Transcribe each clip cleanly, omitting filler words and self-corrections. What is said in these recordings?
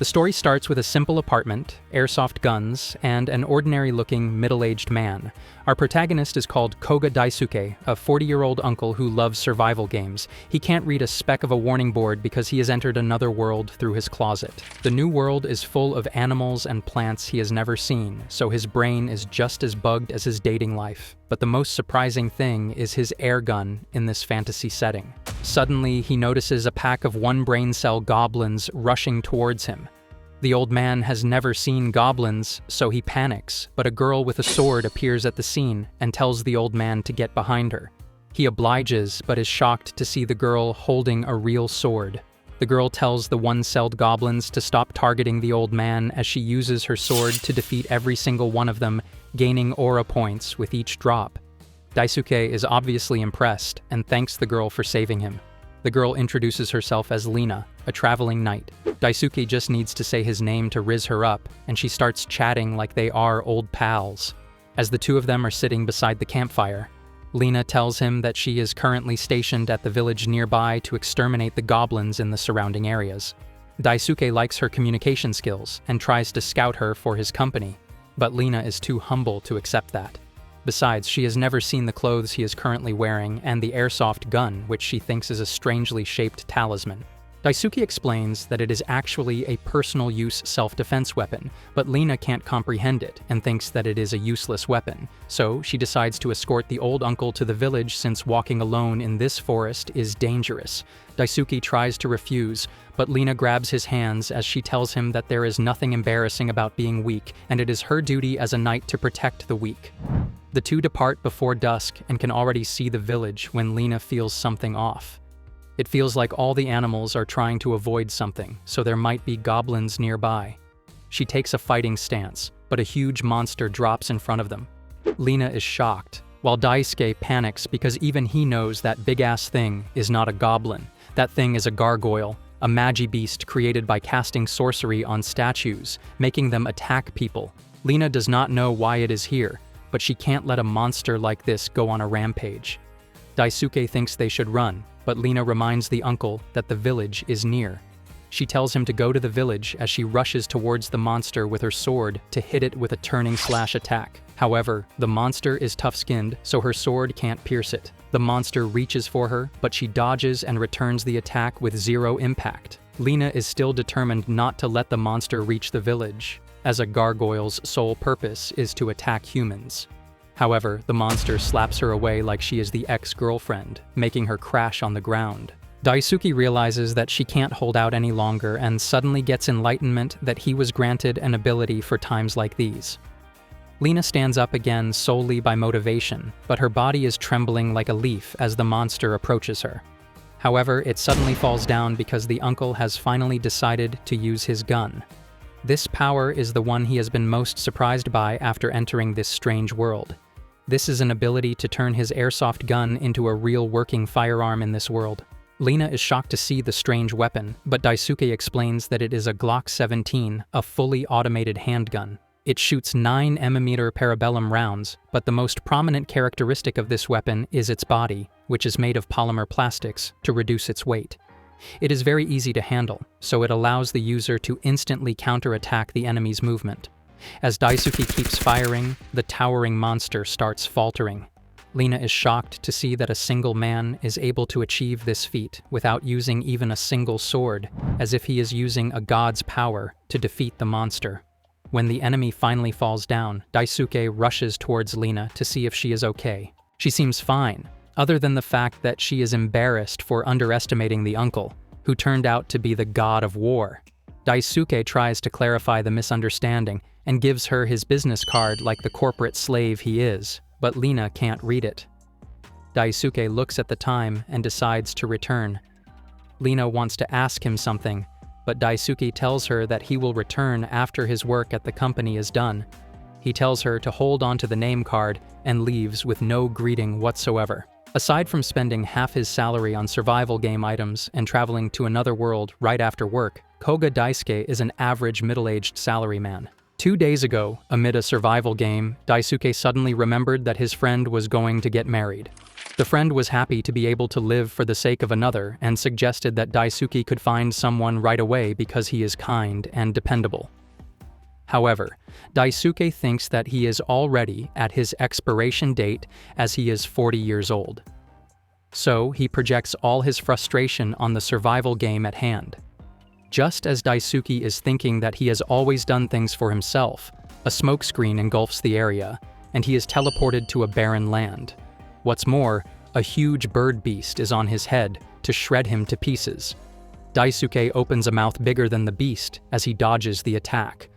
The story starts with a simple apartment, airsoft guns, and an ordinary-looking middle-aged man. Our protagonist is called Koga Daisuke, a 40-year-old uncle who loves survival games. He can't read a speck of a warning board because he has entered another world through his closet. The new world is full of animals and plants he has never seen, so his brain is just as bugged as his dating life. But the most surprising thing is his air gun in this fantasy setting. Suddenly, he notices a pack of one-brain cell goblins rushing towards him. The old man has never seen goblins, so he panics, but a girl with a sword appears at the scene and tells the old man to get behind her. He obliges, but is shocked to see the girl holding a real sword. The girl tells the one-celled goblins to stop targeting the old man as she uses her sword to defeat every single one of them, gaining aura points with each drop. Daisuke is obviously impressed and thanks the girl for saving him. The girl introduces herself as Lena, a traveling knight. Daisuke just needs to say his name to riz her up, and she starts chatting like they are old pals. As the two of them are sitting beside the campfire, Lena tells him that she is currently stationed at the village nearby to exterminate the goblins in the surrounding areas. Daisuke likes her communication skills and tries to scout her for his company, but Lena is too humble to accept that. Besides, she has never seen the clothes he is currently wearing and the airsoft gun, which she thinks is a strangely shaped talisman. Daisuke explains that it is actually a personal-use self-defense weapon, but Lena can't comprehend it and thinks that it is a useless weapon, so she decides to escort the old uncle to the village since walking alone in this forest is dangerous. Daisuke tries to refuse, but Lena grabs his hands as she tells him that there is nothing embarrassing about being weak, and it is her duty as a knight to protect the weak. The two depart before dusk and can already see the village when Lena feels something off. It feels like all the animals are trying to avoid something, so there might be goblins nearby. She takes a fighting stance, but a huge monster drops in front of them. Lena is shocked, while Daisuke panics because even he knows that big-ass thing is not a goblin. That thing is a gargoyle, a magi beast created by casting sorcery on statues, making them attack people. Lena does not know why it is here, but she can't let a monster like this go on a rampage. Daisuke thinks they should run, but Lena reminds the uncle that the village is near. She tells him to go to the village as she rushes towards the monster with her sword to hit it with a turning-slash attack. However, the monster is tough-skinned, so her sword can't pierce it. The monster reaches for her, but she dodges and returns the attack with zero impact. Lena is still determined not to let the monster reach the village, as a gargoyle's sole purpose is to attack humans. However, the monster slaps her away like she is the ex-girlfriend, making her crash on the ground. Daisuke realizes that she can't hold out any longer and suddenly gets enlightenment that he was granted an ability for times like these. Lena stands up again solely by motivation, but her body is trembling like a leaf as the monster approaches her. However, it suddenly falls down because the uncle has finally decided to use his gun. This power is the one he has been most surprised by after entering this strange world. This is an ability to turn his airsoft gun into a real working firearm in this world. Lena is shocked to see the strange weapon, but Daisuke explains that it is a Glock 17, a fully automated handgun. It shoots 9mm parabellum rounds, but the most prominent characteristic of this weapon is its body, which is made of polymer plastics to reduce its weight. It is very easy to handle, so it allows the user to instantly counterattack the enemy's movement. As Daisuke keeps firing, the towering monster starts faltering. Lena is shocked to see that a single man is able to achieve this feat without using even a single sword, as if he is using a god's power to defeat the monster. When the enemy finally falls down, Daisuke rushes towards Lena to see if she is okay. She seems fine, other than the fact that she is embarrassed for underestimating the uncle, who turned out to be the god of war. Daisuke tries to clarify the misunderstanding and gives her his business card like the corporate slave he is, but Lena can't read it. Daisuke looks at the time and decides to return. Lena wants to ask him something, but Daisuke tells her that he will return after his work at the company is done. He tells her to hold on to the name card and leaves with no greeting whatsoever. Aside from spending half his salary on survival game items and traveling to another world right after work, Koga Daisuke is an average middle-aged salaryman. 2 days ago, amid a survival game, Daisuke suddenly remembered that his friend was going to get married. The friend was happy to be able to live for the sake of another and suggested that Daisuke could find someone right away because he is kind and dependable. However, Daisuke thinks that he is already at his expiration date as he is 40 years old. So he projects all his frustration on the survival game at hand. Just as Daisuke is thinking that he has always done things for himself, a smokescreen engulfs the area, and he is teleported to a barren land. What's more, a huge bird beast is on his head to shred him to pieces. Daisuke opens a mouth bigger than the beast as he dodges the attack.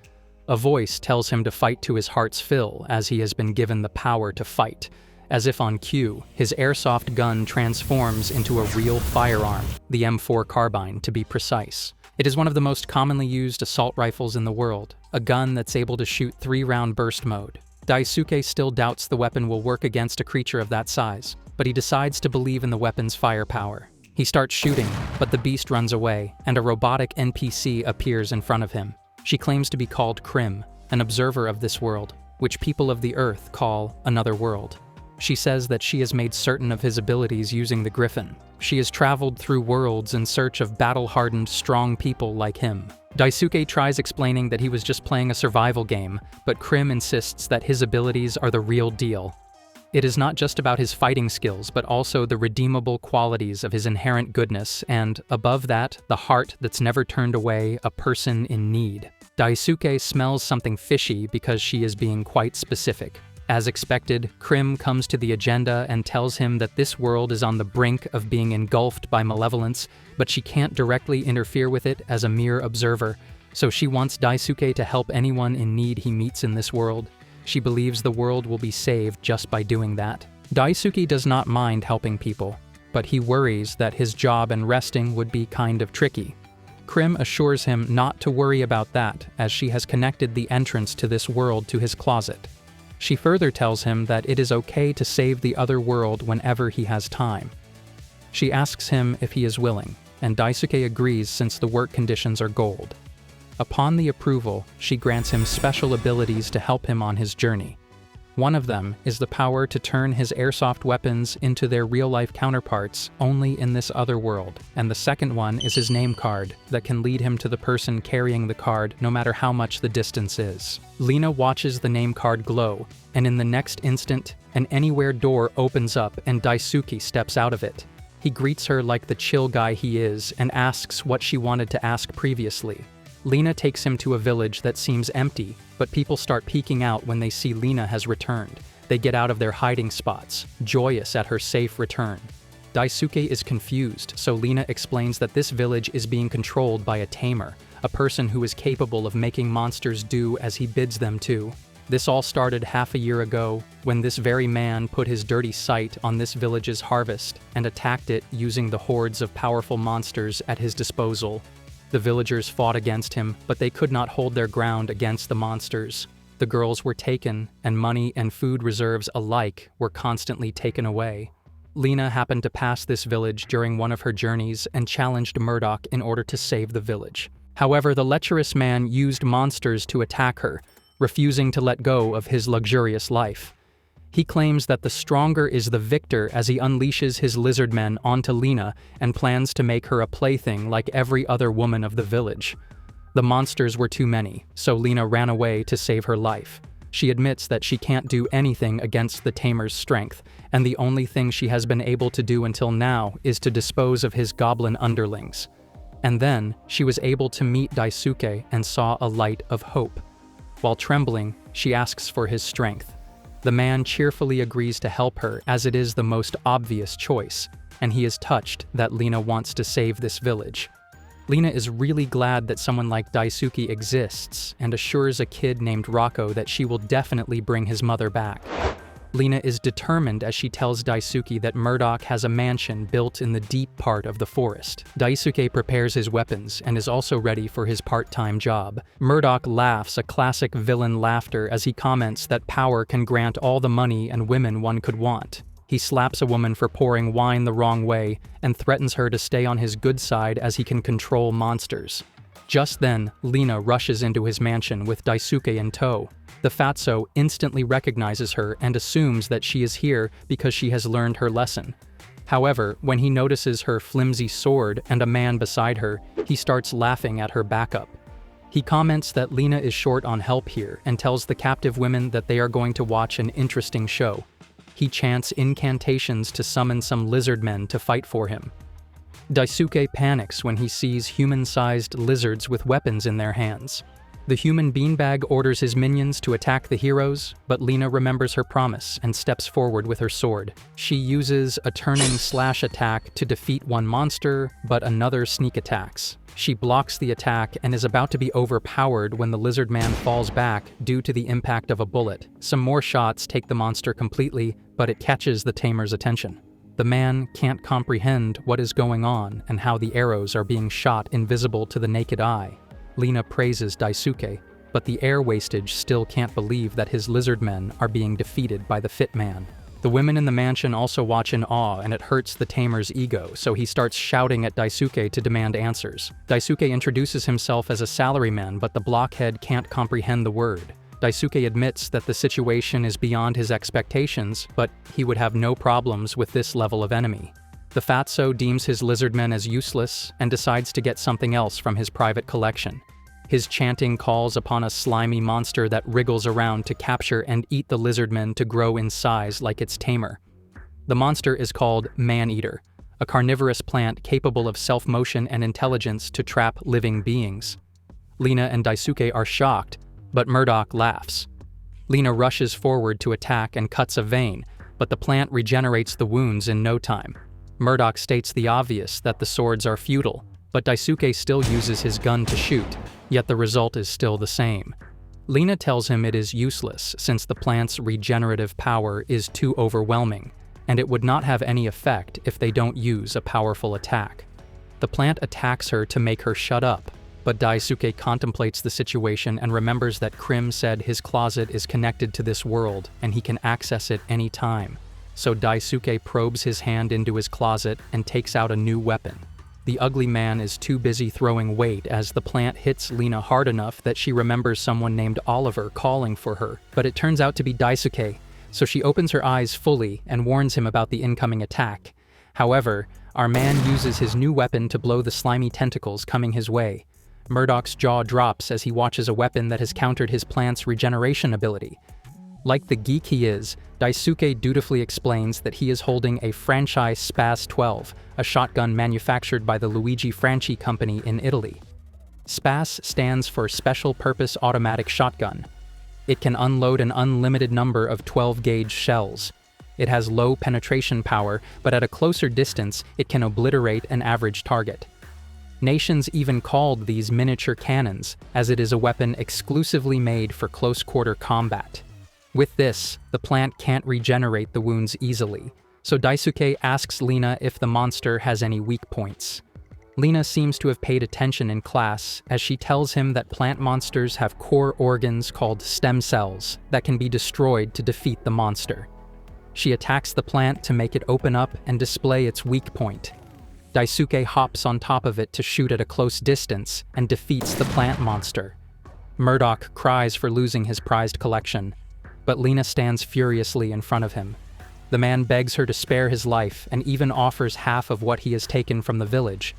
A voice tells him to fight to his heart's fill as he has been given the power to fight. As if on cue, his airsoft gun transforms into a real firearm, the M4 carbine to be precise. It is one of the most commonly used assault rifles in the world, a gun that's able to shoot 3-round burst mode. Daisuke still doubts the weapon will work against a creature of that size, but he decides to believe in the weapon's firepower. He starts shooting, but the beast runs away, and a robotic NPC appears in front of him. She claims to be called Krim, an observer of this world, which people of the Earth call another world. She says that she has made certain of his abilities using the Griffin. She has traveled through worlds in search of battle-hardened, strong people like him. Daisuke tries explaining that he was just playing a survival game, but Krim insists that his abilities are the real deal. It is not just about his fighting skills, but also the redeemable qualities of his inherent goodness and, above that, the heart that's never turned away a person in need. Daisuke smells something fishy because she is being quite specific. As expected, Krim comes to the agenda and tells him that this world is on the brink of being engulfed by malevolence, but she can't directly interfere with it as a mere observer, so she wants Daisuke to help anyone in need he meets in this world. She believes the world will be saved just by doing that. Daisuke does not mind helping people, but he worries that his job and resting would be kind of tricky. Krim assures him not to worry about that, as she has connected the entrance to this world to his closet. She further tells him that it is okay to save the other world whenever he has time. She asks him if he is willing, and Daisuke agrees since the work conditions are gold. Upon the approval, she grants him special abilities to help him on his journey. One of them is the power to turn his airsoft weapons into their real-life counterparts only in this other world, and the second one is his name card that can lead him to the person carrying the card no matter how much the distance is. Lena watches the name card glow, and in the next instant, an anywhere door opens up and Daisuke steps out of it. He greets her like the chill guy he is and asks what she wanted to ask previously. Lena takes him to a village that seems empty, but people start peeking out when they see Lena has returned. They get out of their hiding spots, joyous at her safe return. Daisuke is confused, so Lena explains that this village is being controlled by a tamer, a person who is capable of making monsters do as he bids them to. This all started half a year ago, when this very man put his dirty sight on this village's harvest and attacked it using the hordes of powerful monsters at his disposal. The villagers fought against him, but they could not hold their ground against the monsters. The girls were taken, and money and food reserves alike were constantly taken away. Lena happened to pass this village during one of her journeys and challenged Murdoch in order to save the village. However, the lecherous man used monsters to attack her, refusing to let go of his luxurious life. He claims that the stronger is the victor as he unleashes his lizard men onto Lena and plans to make her a plaything like every other woman of the village. The monsters were too many, so Lena ran away to save her life. She admits that she can't do anything against the tamer's strength, and the only thing she has been able to do until now is to dispose of his goblin underlings. And then, she was able to meet Daisuke and saw a light of hope. While trembling, she asks for his strength. The man cheerfully agrees to help her as it is the most obvious choice, and he is touched that Lena wants to save this village. Lena is really glad that someone like Daisuke exists and assures a kid named Rocco that she will definitely bring his mother back. Lena is determined as she tells Daisuke that Murdoch has a mansion built in the deep part of the forest. Daisuke prepares his weapons and is also ready for his part-time job. Murdoch laughs a classic villain laughter as he comments that power can grant all the money and women one could want. He slaps a woman for pouring wine the wrong way and threatens her to stay on his good side as he can control monsters. Just then, Lena rushes into his mansion with Daisuke in tow. The fatso instantly recognizes her and assumes that she is here because she has learned her lesson. However, when he notices her flimsy sword and a man beside her, he starts laughing at her backup. He comments that Lena is short on help here and tells the captive women that they are going to watch an interesting show. He chants incantations to summon some lizard men to fight for him. Daisuke panics when he sees human-sized lizards with weapons in their hands. The human beanbag orders his minions to attack the heroes, but Lena remembers her promise and steps forward with her sword. She uses a turning slash attack to defeat one monster, but another sneak attacks. She blocks the attack and is about to be overpowered when the lizard man falls back due to the impact of a bullet. Some more shots take the monster completely, but it catches the tamer's attention. The man can't comprehend what is going on and how the arrows are being shot invisible to the naked eye. Lena praises Daisuke, but the air wastage still can't believe that his lizard men are being defeated by the fit man. The women in the mansion also watch in awe, and it hurts the tamer's ego, so he starts shouting at Daisuke to demand answers. Daisuke introduces himself as a salaryman, but the blockhead can't comprehend the word. Daisuke admits that the situation is beyond his expectations, but he would have no problems with this level of enemy. The fatso deems his lizardmen as useless and decides to get something else from his private collection. His chanting calls upon a slimy monster that wriggles around to capture and eat the lizardmen to grow in size like its tamer. The monster is called Man-Eater, a carnivorous plant capable of self-motion and intelligence to trap living beings. Lena and Daisuke are shocked, but Murdoch laughs. Lena rushes forward to attack and cuts a vein, but the plant regenerates the wounds in no time. Murdoch states the obvious that the swords are futile, but Daisuke still uses his gun to shoot, yet the result is still the same. Lena tells him it is useless since the plant's regenerative power is too overwhelming, and it would not have any effect if they don't use a powerful attack. The plant attacks her to make her shut up, but Daisuke contemplates the situation and remembers that Krim said his closet is connected to this world and he can access it any time. So Daisuke probes his hand into his closet and takes out a new weapon. The ugly man is too busy throwing weight as the plant hits Lena hard enough that she remembers someone named Oliver calling for her, but it turns out to be Daisuke, so she opens her eyes fully and warns him about the incoming attack. However, our man uses his new weapon to blow the slimy tentacles coming his way. Murdoch's jaw drops as he watches a weapon that has countered his plant's regeneration ability. Like the geek he is, Daisuke dutifully explains that he is holding a franchise Spas 12, a shotgun manufactured by the Luigi Franchi company in Italy. Spas stands for Special Purpose Automatic Shotgun. It can unload an unlimited number of 12-gauge shells. It has low penetration power, but at a closer distance, it can obliterate an average target. Nations even called these miniature cannons, as it is a weapon exclusively made for close-quarter combat. With this, the plant can't regenerate the wounds easily, so Daisuke asks Lena if the monster has any weak points. Lena seems to have paid attention in class, as she tells him that plant monsters have core organs called stem cells that can be destroyed to defeat the monster. She attacks the plant to make it open up and display its weak point. Daisuke hops on top of it to shoot at a close distance and defeats the plant monster. Murdoch cries for losing his prized collection, but Lena stands furiously in front of him. The man begs her to spare his life and even offers half of what he has taken from the village,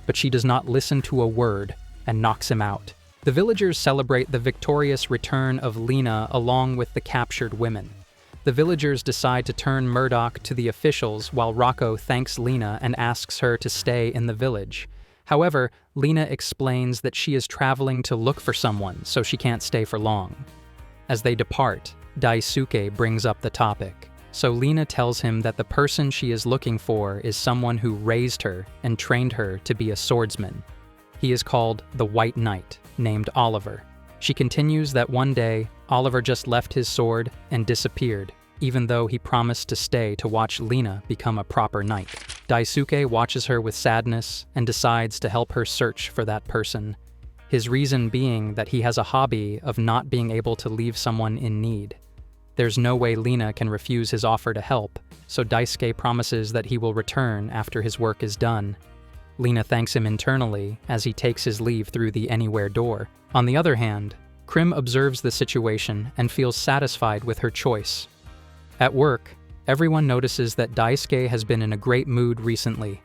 but she does not listen to a word and knocks him out. The villagers celebrate the victorious return of Lena along with the captured women. The villagers decide to turn Murdoch to the officials while Rocco thanks Lena and asks her to stay in the village. However, Lena explains that she is traveling to look for someone, so she can't stay for long. As they depart, Daisuke brings up the topic, so Lena tells him that the person she is looking for is someone who raised her and trained her to be a swordsman. He is called the White Knight, named Oliver. She continues that one day, Oliver just left his sword and disappeared, even though he promised to stay to watch Lena become a proper knight. Daisuke watches her with sadness and decides to help her search for that person. His reason being that he has a hobby of not being able to leave someone in need. There's no way Lena can refuse his offer to help, so Daisuke promises that he will return after his work is done. Lena thanks him internally as he takes his leave through the anywhere door. On the other hand, Krim observes the situation and feels satisfied with her choice. At work, everyone notices that Daisuke has been in a great mood recently.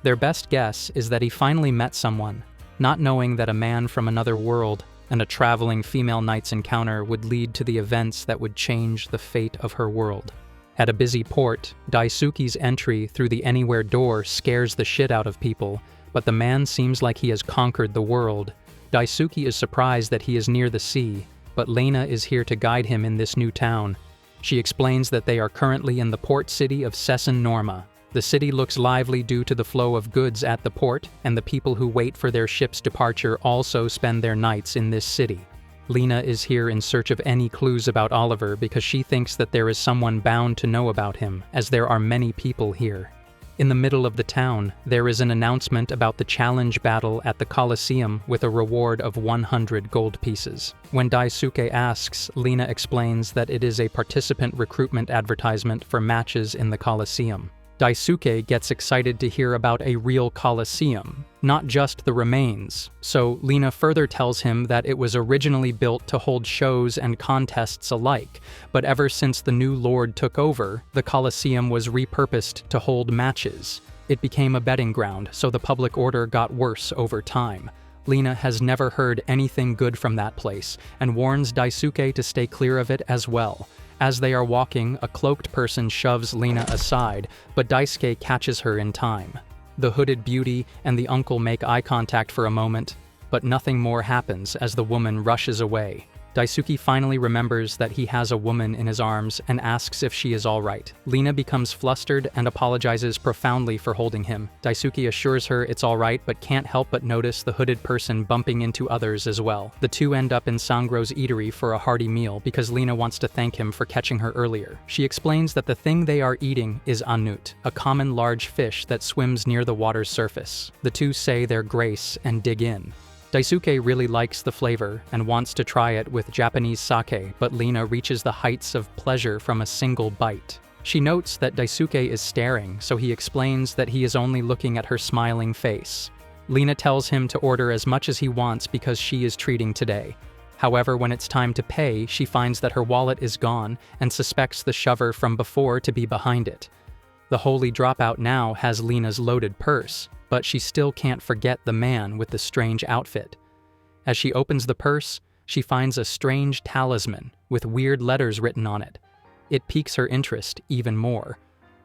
Their best guess is that he finally met someone, not knowing that a man from another world and a traveling female knight's encounter would lead to the events that would change the fate of her world. At a busy port, Daisuke's entry through the anywhere door scares the shit out of people, but the man seems like he has conquered the world. Daisuke is surprised that he is near the sea, but Lena is here to guide him in this new town. She explains that they are currently in the port city of Sesson Norma. The city looks lively due to the flow of goods at the port, and the people who wait for their ship's departure also spend their nights in this city. Lena is here in search of any clues about Oliver because she thinks that there is someone bound to know about him, as there are many people here. In the middle of the town, there is an announcement about the challenge battle at the Colosseum with a reward of 100 gold pieces. When Daisuke asks, Lena explains that it is a participant recruitment advertisement for matches in the Colosseum. Daisuke gets excited to hear about a real Colosseum, not just the remains, so Lena further tells him that it was originally built to hold shows and contests alike, but ever since the new lord took over, the Colosseum was repurposed to hold matches. It became a betting ground, so the public order got worse over time. Lena has never heard anything good from that place, and warns Daisuke to stay clear of it as well. As they are walking, a cloaked person shoves Lena aside, but Daisuke catches her in time. The hooded beauty and the uncle make eye contact for a moment, but nothing more happens as the woman rushes away. Daisuke finally remembers that he has a woman in his arms and asks if she is all right. Lena becomes flustered and apologizes profoundly for holding him. Daisuke assures her it's all right but can't help but notice the hooded person bumping into others as well. The two end up in Sangro's eatery for a hearty meal because Lena wants to thank him for catching her earlier. She explains that the thing they are eating is anut, a common large fish that swims near the water's surface. The two say their grace and dig in. Daisuke really likes the flavor and wants to try it with Japanese sake, but Lena reaches the heights of pleasure from a single bite. She notes that Daisuke is staring, so he explains that he is only looking at her smiling face. Lena tells him to order as much as he wants because she is treating today. However, when it's time to pay, she finds that her wallet is gone and suspects the shover from before to be behind it. The holy dropout now has Lena's loaded purse, but she still can't forget the man with the strange outfit. As she opens the purse, she finds a strange talisman with weird letters written on it. It piques her interest even more.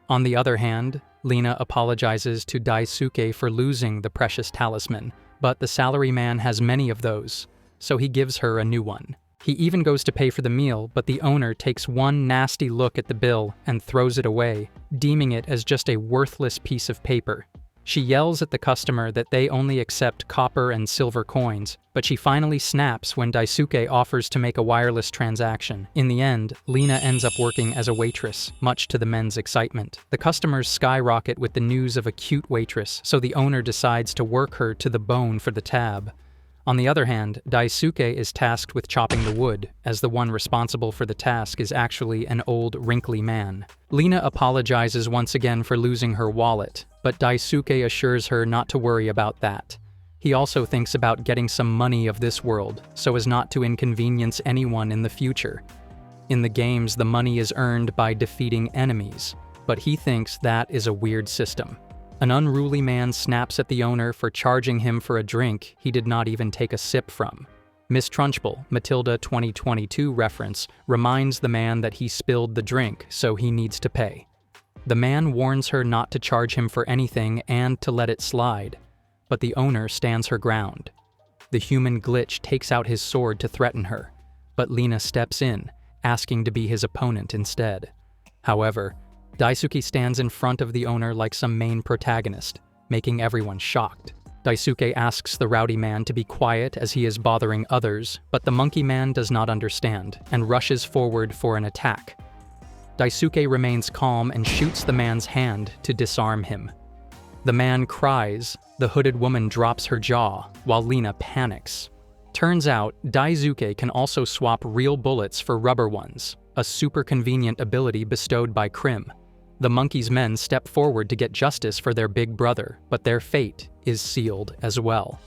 On the other hand, Lena apologizes to Daisuke for losing the precious talisman, but the salaryman has many of those, so he gives her a new one. He even goes to pay for the meal, but the owner takes one nasty look at the bill and throws it away, deeming it as just a worthless piece of paper. She yells at the customer that they only accept copper and silver coins, but she finally snaps when Daisuke offers to make a wireless transaction. In the end, Lena ends up working as a waitress, much to the men's excitement. The customers skyrocket with the news of a cute waitress, so the owner decides to work her to the bone for the tab. On the other hand, Daisuke is tasked with chopping the wood, as the one responsible for the task is actually an old, wrinkly man. Lena apologizes once again for losing her wallet, but Daisuke assures her not to worry about that. He also thinks about getting some money of this world, so as not to inconvenience anyone in the future. In the games, the money is earned by defeating enemies, but he thinks that is a weird system. An unruly man snaps at the owner for charging him for a drink he did not even take a sip from. Miss Trunchbull, Matilda 2022 reference, reminds the man that he spilled the drink, so he needs to pay. The man warns her not to charge him for anything and to let it slide, but the owner stands her ground. The human glitch takes out his sword to threaten her, but Lena steps in, asking to be his opponent instead. However, Daisuke stands in front of the owner like some main protagonist, making everyone shocked. Daisuke asks the rowdy man to be quiet as he is bothering others, but the monkey man does not understand and rushes forward for an attack. Daisuke remains calm and shoots the man's hand to disarm him. The man cries, the hooded woman drops her jaw, while Lena panics. Turns out, Daisuke can also swap real bullets for rubber ones, a super convenient ability bestowed by Krim. The monkey's men step forward to get justice for their big brother, but their fate is sealed as well.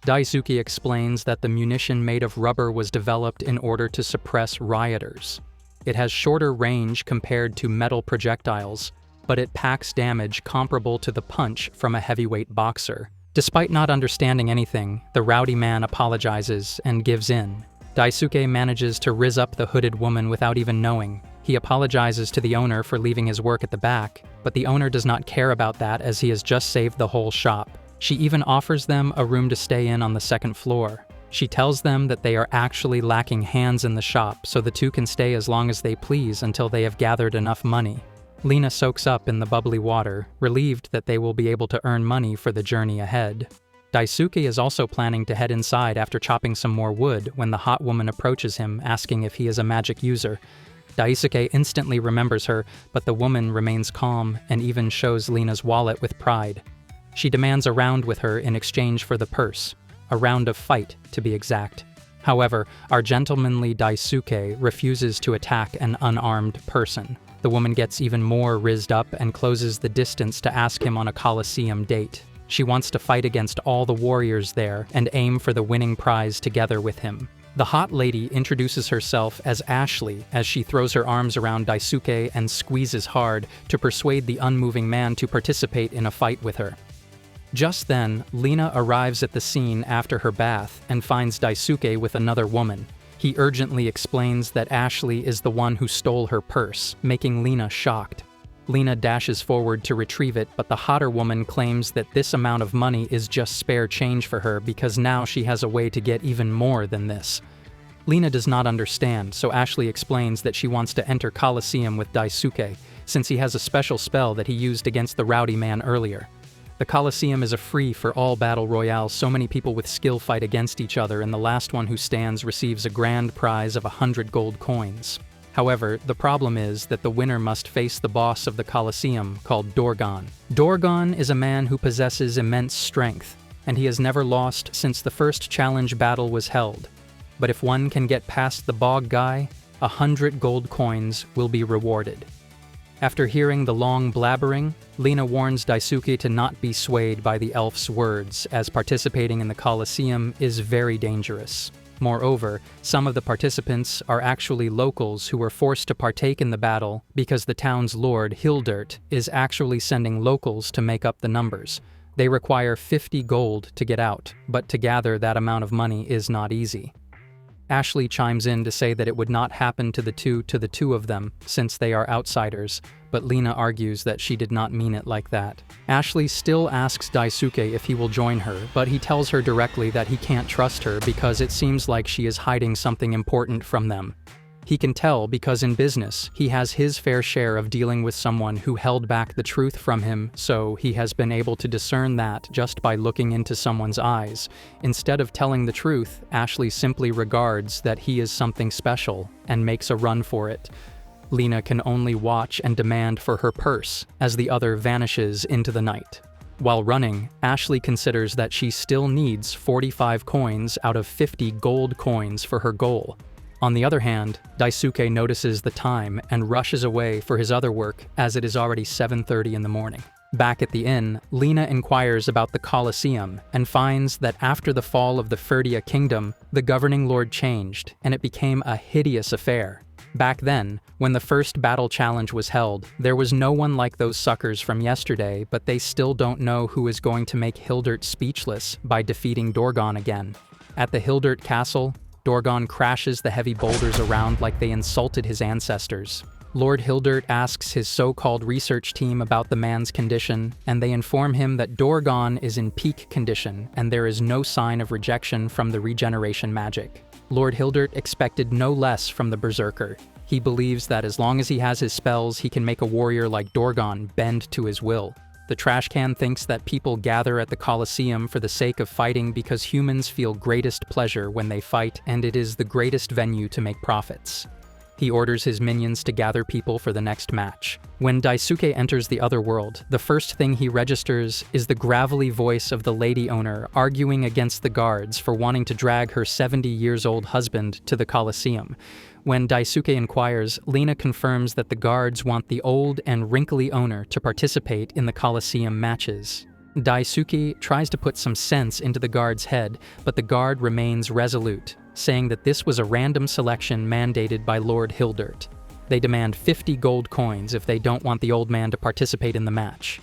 Daisuke explains that the munition made of rubber was developed in order to suppress rioters. It has shorter range compared to metal projectiles, but it packs damage comparable to the punch from a heavyweight boxer. Despite not understanding anything, the rowdy man apologizes and gives in. Daisuke manages to rizz up the hooded woman without even knowing. He apologizes to the owner for leaving his work at the back, but the owner does not care about that as he has just saved the whole shop. She even offers them a room to stay in on the second floor. She tells them that they are actually lacking hands in the shop, so the two can stay as long as they please until they have gathered enough money. Lena soaks up in the bubbly water, relieved that they will be able to earn money for the journey ahead. Daisuke is also planning to head inside after chopping some more wood when the hot woman approaches him, asking if he is a magic user. Daisuke instantly remembers her, but the woman remains calm and even shows Lena's wallet with pride. She demands a round with her in exchange for the purse, a round of fight to be exact. However, our gentlemanly Daisuke refuses to attack an unarmed person. The woman gets even more rizzed up and closes the distance to ask him on a Colosseum date. She wants to fight against all the warriors there and aim for the winning prize together with him. The hot lady introduces herself as Ashley as she throws her arms around Daisuke and squeezes hard to persuade the unmoving man to participate in a fight with her. Just then, Lena arrives at the scene after her bath and finds Daisuke with another woman. He urgently explains that Ashley is the one who stole her purse, making Lena shocked. Lena dashes forward to retrieve it, but the hotter woman claims that this amount of money is just spare change for her because now she has a way to get even more than this. Lena does not understand, so Ashley explains that she wants to enter Colosseum with Daisuke, since he has a special spell that he used against the rowdy man earlier. The Colosseum is a free-for-all battle royale, so many people with skill fight against each other, and the last one who stands receives a grand prize of 100 gold coins. However, the problem is that the winner must face the boss of the Colosseum, called Dorgon. Dorgon is a man who possesses immense strength, and he has never lost since the first challenge battle was held. But if one can get past the bog guy, 100 gold coins will be rewarded. After hearing the long blabbering, Lena warns Daisuke to not be swayed by the elf's words, as participating in the Colosseum is very dangerous. Moreover, some of the participants are actually locals who were forced to partake in the battle because the town's lord, Hildert, is actually sending locals to make up the numbers. They require 50 gold to get out, but to gather that amount of money is not easy. Ashley chimes in to say that it would not happen to the two of them, since they are outsiders, but Lena argues that she did not mean it like that. Ashley still asks Daisuke if he will join her, but he tells her directly that he can't trust her because it seems like she is hiding something important from them. He can tell because in business, he has his fair share of dealing with someone who held back the truth from him, so he has been able to discern that just by looking into someone's eyes. Instead of telling the truth, Ashley simply regards that he is something special and makes a run for it. Lena can only watch and demand for her purse as the other vanishes into the night. While running, Ashley considers that she still needs 45 coins out of 50 gold coins for her goal. On the other hand, Daisuke notices the time and rushes away for his other work as it is already 7:30 in the morning. Back at the inn, Lena inquires about the Colosseum and finds that after the fall of the Ferdia kingdom, the governing lord changed and it became a hideous affair. Back then, when the first battle challenge was held, there was no one like those suckers from yesterday, but they still don't know who is going to make Hildert speechless by defeating Dorgon again. At the Hildert castle, Dorgon crashes the heavy boulders around like they insulted his ancestors. Lord Hildert asks his so-called research team about the man's condition, and they inform him that Dorgon is in peak condition and there is no sign of rejection from the regeneration magic. Lord Hildert expected no less from the berserker. He believes that as long as he has his spells, he can make a warrior like Dorgon bend to his will. The trash can thinks that people gather at the Colosseum for the sake of fighting because humans feel greatest pleasure when they fight, and it is the greatest venue to make profits. He orders his minions to gather people for the next match. When Daisuke enters the other world, the first thing he registers is the gravelly voice of the lady owner arguing against the guards for wanting to drag her 70-years-old husband to the Colosseum. When Daisuke inquires, Lena confirms that the guards want the old and wrinkly owner to participate in the Colosseum matches. Daisuke tries to put some sense into the guard's head, but the guard remains resolute, saying that this was a random selection mandated by Lord Hildert. They demand 50 gold coins if they don't want the old man to participate in the match.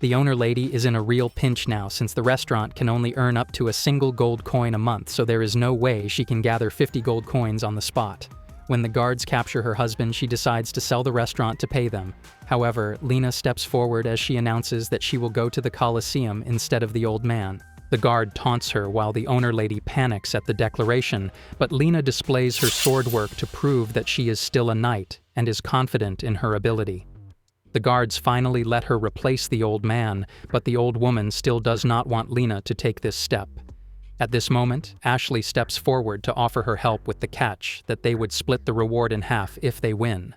The owner lady is in a real pinch now since the restaurant can only earn up to a single gold coin a month, so there is no way she can gather 50 gold coins on the spot. When the guards capture her husband, she decides to sell the restaurant to pay them. However, Lena steps forward as she announces that she will go to the Colosseum instead of the old man. The guard taunts her while the owner lady panics at the declaration, but Lena displays her sword work to prove that she is still a knight and is confident in her ability. The guards finally let her replace the old man, but the old woman still does not want Lena to take this step. At this moment, Ashley steps forward to offer her help with the catch that they would split the reward in half if they win.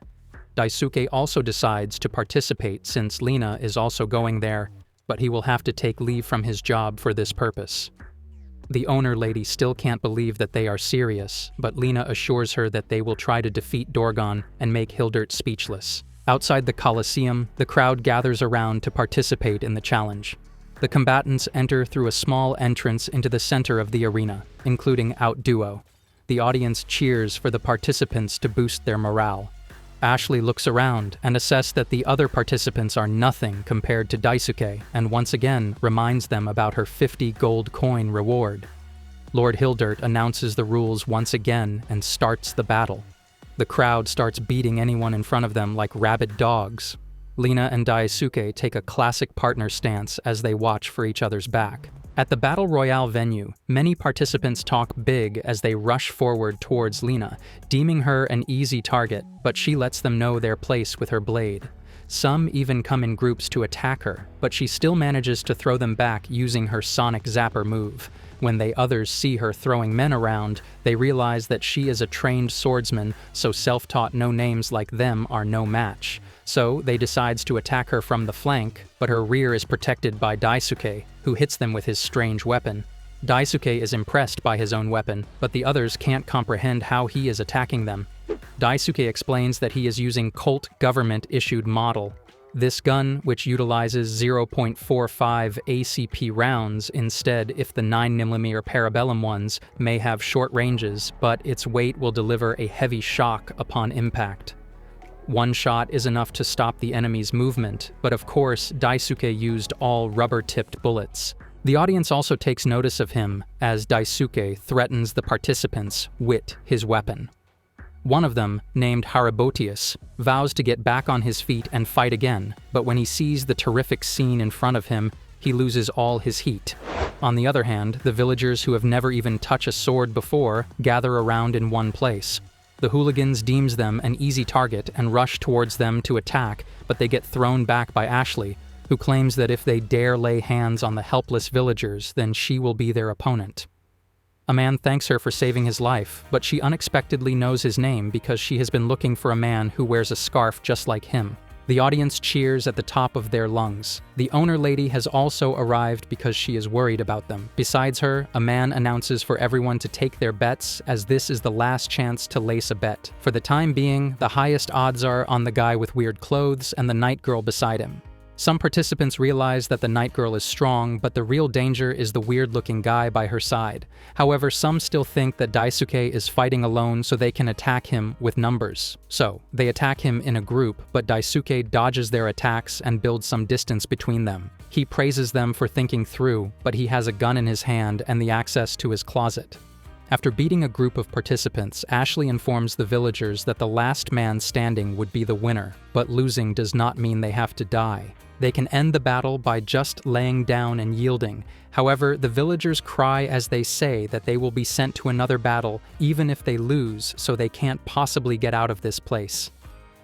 Daisuke also decides to participate since Lena is also going there, but he will have to take leave from his job for this purpose. The owner lady still can't believe that they are serious, but Lena assures her that they will try to defeat Dorgon and make Hildert speechless. Outside the Colosseum, the crowd gathers around to participate in the challenge. The combatants enter through a small entrance into the center of the arena, including Outduo. The audience cheers for the participants to boost their morale. Ashley looks around and assesses that the other participants are nothing compared to Daisuke, and once again reminds them about her 50 gold coin reward. Lord Hildert announces the rules once again and starts the battle. The crowd starts beating anyone in front of them like rabid dogs. Lena and Daisuke take a classic partner stance as they watch for each other's back. At the Battle Royale venue, many participants talk big as they rush forward towards Lena, deeming her an easy target, but she lets them know their place with her blade. Some even come in groups to attack her, but she still manages to throw them back using her Sonic Zapper move. When the others see her throwing men around, they realize that she is a trained swordsman, so self-taught no-names like them are no match. So they decides to attack her from the flank, but her rear is protected by Daisuke, who hits them with his strange weapon. Daisuke is impressed by his own weapon, but the others can't comprehend how he is attacking them. Daisuke explains that he is using Colt government-issued model. This gun, which utilizes 0.45 ACP rounds instead if the 9mm Parabellum ones may have short ranges, but its weight will deliver a heavy shock upon impact. One shot is enough to stop the enemy's movement, but of course Daisuke used all rubber-tipped bullets. The audience also takes notice of him as Daisuke threatens the participants with his weapon. One of them, named Haribotius, vows to get back on his feet and fight again, but when he sees the terrific scene in front of him, he loses all his heat. On the other hand, the villagers who have never even touched a sword before gather around in one place. The hooligans deems them an easy target and rush towards them to attack, but they get thrown back by Ashley, who claims that if they dare lay hands on the helpless villagers, then she will be their opponent. A man thanks her for saving his life, but she unexpectedly knows his name because she has been looking for a man who wears a scarf just like him. The audience cheers at the top of their lungs. The owner lady has also arrived because she is worried about them. Besides her, a man announces for everyone to take their bets, as this is the last chance to lace a bet. For the time being, the highest odds are on the guy with weird clothes and the night girl beside him. Some participants realize that the night girl is strong, but the real danger is the weird-looking guy by her side. However, some still think that Daisuke is fighting alone so they can attack him with numbers. So, they attack him in a group, but Daisuke dodges their attacks and builds some distance between them. He praises them for thinking through, but he has a gun in his hand and the access to his closet. After beating a group of participants, Ashley informs the villagers that the last man standing would be the winner, but losing does not mean they have to die. They can end the battle by just laying down and yielding. However, the villagers cry as they say that they will be sent to another battle even if they lose, so they can't possibly get out of this place.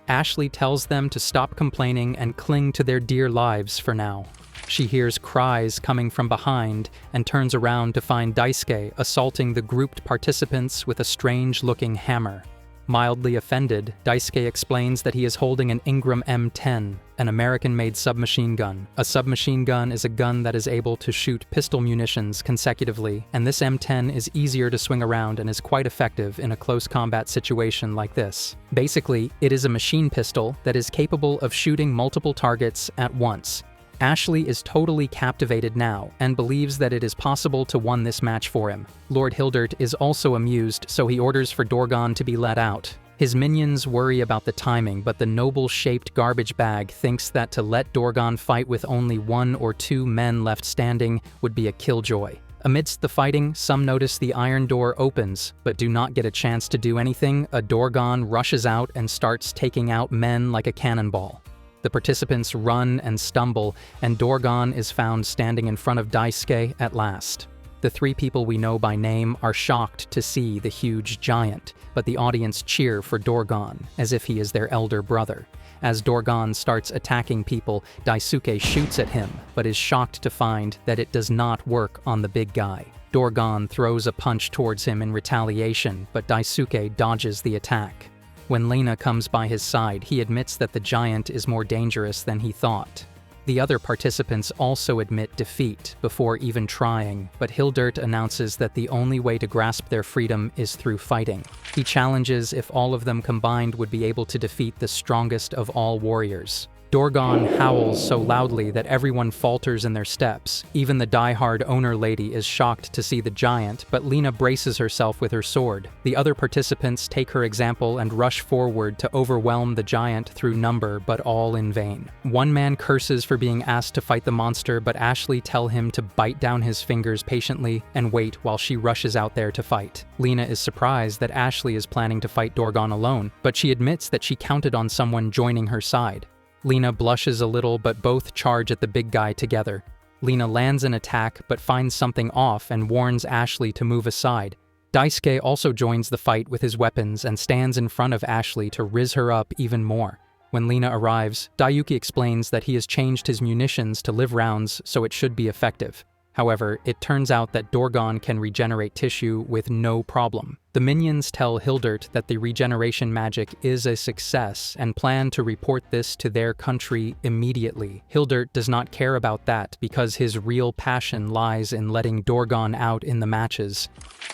Ashley tells them to stop complaining and cling to their dear lives for now. She hears cries coming from behind and turns around to find Daisuke assaulting the grouped participants with a strange-looking hammer. Mildly offended, Daisuke explains that he is holding an Ingram M10, an American-made submachine gun. A submachine gun is a gun that is able to shoot pistol munitions consecutively, and this M10 is easier to swing around and is quite effective in a close combat situation like this. Basically, it is a machine pistol that is capable of shooting multiple targets at once. Ashley is totally captivated now and believes that it is possible to win this match for him. Lord Hildert is also amused, so he orders for Dorgon to be let out. His minions worry about the timing, but the noble-shaped garbage bag thinks that to let Dorgon fight with only 1 or 2 men left standing would be a killjoy. Amidst the fighting, some notice the iron door opens, but do not get a chance to do anything. A Dorgon rushes out and starts taking out men like a cannonball. The participants run and stumble, and Dorgon is found standing in front of Daisuke at last. The 3 people we know by name are shocked to see the huge giant, but the audience cheer for Dorgon, as if he is their elder brother. As Dorgon starts attacking people, Daisuke shoots at him, but is shocked to find that it does not work on the big guy. Dorgon throws a punch towards him in retaliation, but Daisuke dodges the attack. When Lena comes by his side, he admits that the giant is more dangerous than he thought. The other participants also admit defeat before even trying, but Hildert announces that the only way to grasp their freedom is through fighting. He challenges if all of them combined would be able to defeat the strongest of all warriors. Dorgon howls so loudly that everyone falters in their steps. Even the die-hard owner lady is shocked to see the giant, but Lena braces herself with her sword. The other participants take her example and rush forward to overwhelm the giant through number, but all in vain. One man curses for being asked to fight the monster, but Ashley tells him to bite down his fingers patiently and wait while she rushes out there to fight. Lena is surprised that Ashley is planning to fight Dorgon alone, but she admits that she counted on someone joining her side. Lena blushes a little, but both charge at the big guy together. Lena lands an attack, but finds something off and warns Ashley to move aside. Daisuke also joins the fight with his weapons and stands in front of Ashley to riz her up even more. When Lena arrives, Daisuke explains that he has changed his munitions to live rounds, so it should be effective. However, it turns out that Dorgon can regenerate tissue with no problem. The minions tell Hildert that the regeneration magic is a success and plan to report this to their country immediately. Hildert does not care about that because his real passion lies in letting Dorgon out in the matches.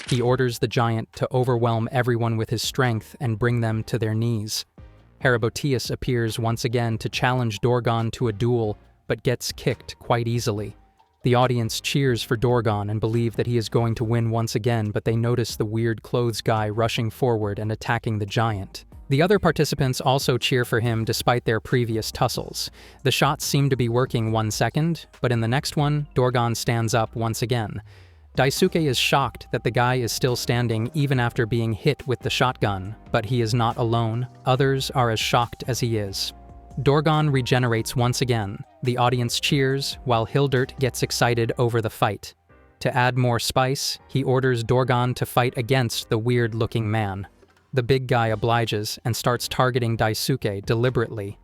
He orders the giant to overwhelm everyone with his strength and bring them to their knees. Herabotius appears once again to challenge Dorgon to a duel, but gets kicked quite easily. The audience cheers for Dorgon and believe that he is going to win once again, but they notice the weird clothes guy rushing forward and attacking the giant. The other participants also cheer for him despite their previous tussles. The shots seem to be working 1 second, but in the next one, Dorgon stands up once again. Daisuke is shocked that the guy is still standing even after being hit with the shotgun, but he is not alone. Others are as shocked as he is. Dorgon regenerates once again. The audience cheers, while Hildert gets excited over the fight. To add more spice, he orders Dorgon to fight against the weird-looking man. The big guy obliges and starts targeting Daisuke deliberately.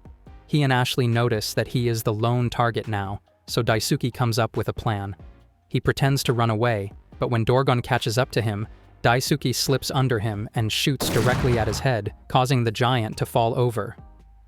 He and Ashley notice that he is the lone target now, so Daisuke comes up with a plan. He pretends to run away, but when Dorgon catches up to him, Daisuke slips under him and shoots directly at his head, causing the giant to fall over.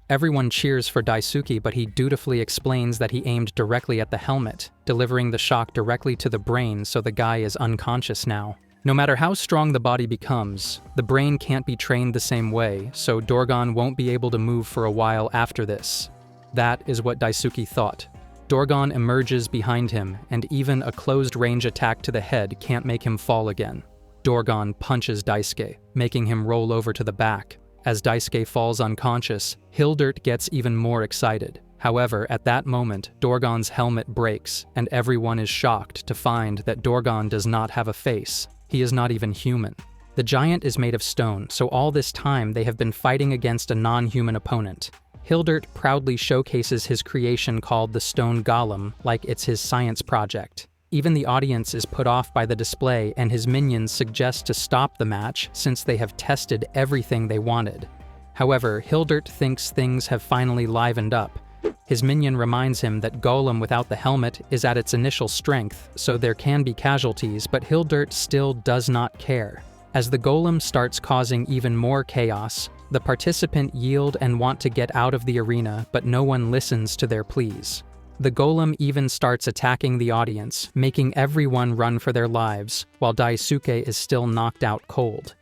Everyone cheers for Daisuke, but he dutifully explains that he aimed directly at the helmet, delivering the shock directly to the brain, so the guy is unconscious now. No matter how strong the body becomes, the brain can't be trained the same way, so Dorgon won't be able to move for a while after this. That is what Daisuke thought. Dorgon emerges behind him, and even a closed-range attack to the head can't make him fall again. Dorgon punches Daisuke, making him roll over to the back. As Daisuke falls unconscious, Hildert gets even more excited. However, at that moment, Dorgon's helmet breaks, and everyone is shocked to find that Dorgon does not have a face. He is not even human. The giant is made of stone, so all this time they have been fighting against a non-human opponent. Hildert proudly showcases his creation called the Stone Golem, like it's his science project. Even the audience is put off by the display, and his minions suggest to stop the match since they have tested everything they wanted. However, Hildert thinks things have finally livened up. His minion reminds him that Golem without the helmet is at its initial strength, so there can be casualties, but Hildert still does not care. As the golem starts causing even more chaos, the participants yield and want to get out of the arena, but no one listens to their pleas. The golem even starts attacking the audience, making everyone run for their lives, while Daisuke is still knocked out cold.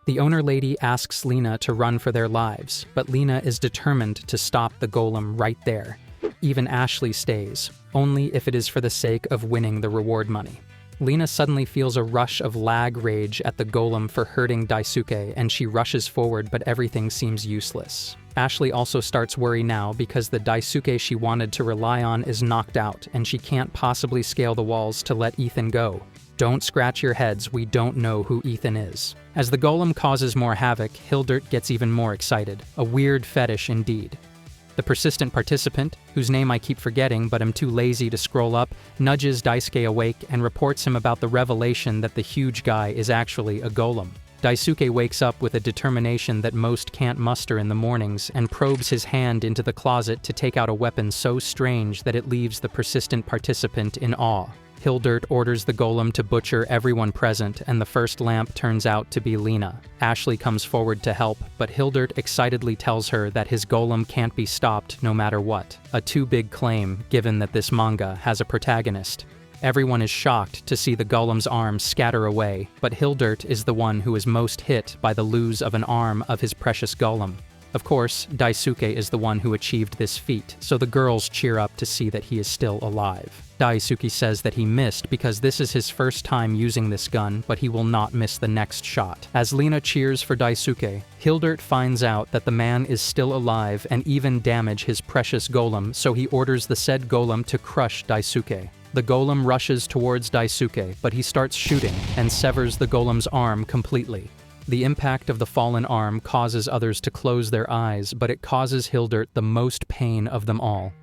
The owner lady asks Lena to run for their lives, but Lena is determined to stop the golem right there. Even Ashley stays, only if it is for the sake of winning the reward money. Lena suddenly feels a rush of lag rage at the golem for hurting Daisuke, and she rushes forward, but everything seems useless. Ashley also starts worry now because the Daisuke she wanted to rely on is knocked out, and she can't possibly scale the walls to let Ethan go. Don't scratch your heads, we don't know who Ethan is. As the golem causes more havoc, Hildert gets even more excited. A weird fetish indeed. The persistent participant, whose name I keep forgetting but am too lazy to scroll up, nudges Daisuke awake and reports him about the revelation that the huge guy is actually a golem. Daisuke wakes up with a determination that most can't muster in the mornings and probes his hand into the closet to take out a weapon so strange that it leaves the persistent participant in awe. Hildert orders the golem to butcher everyone present, and the first lamp turns out to be Lena. Ashley comes forward to help, but Hildert excitedly tells her that his golem can't be stopped no matter what. A too big claim, given that this manga has a protagonist. Everyone is shocked to see the golem's arms scatter away, but Hildert is the one who is most hit by the lose of an arm of his precious golem. Of course, Daisuke is the one who achieved this feat, so the girls cheer up to see that he is still alive. Daisuke says that he missed because this is his first time using this gun, but he will not miss the next shot. As Lena cheers for Daisuke, Hildert finds out that the man is still alive and even damage his precious golem, so he orders the said golem to crush Daisuke. The golem rushes towards Daisuke, but he starts shooting and severs the golem's arm completely. The impact of the fallen arm causes others to close their eyes, but it causes Hildert the most pain of them all.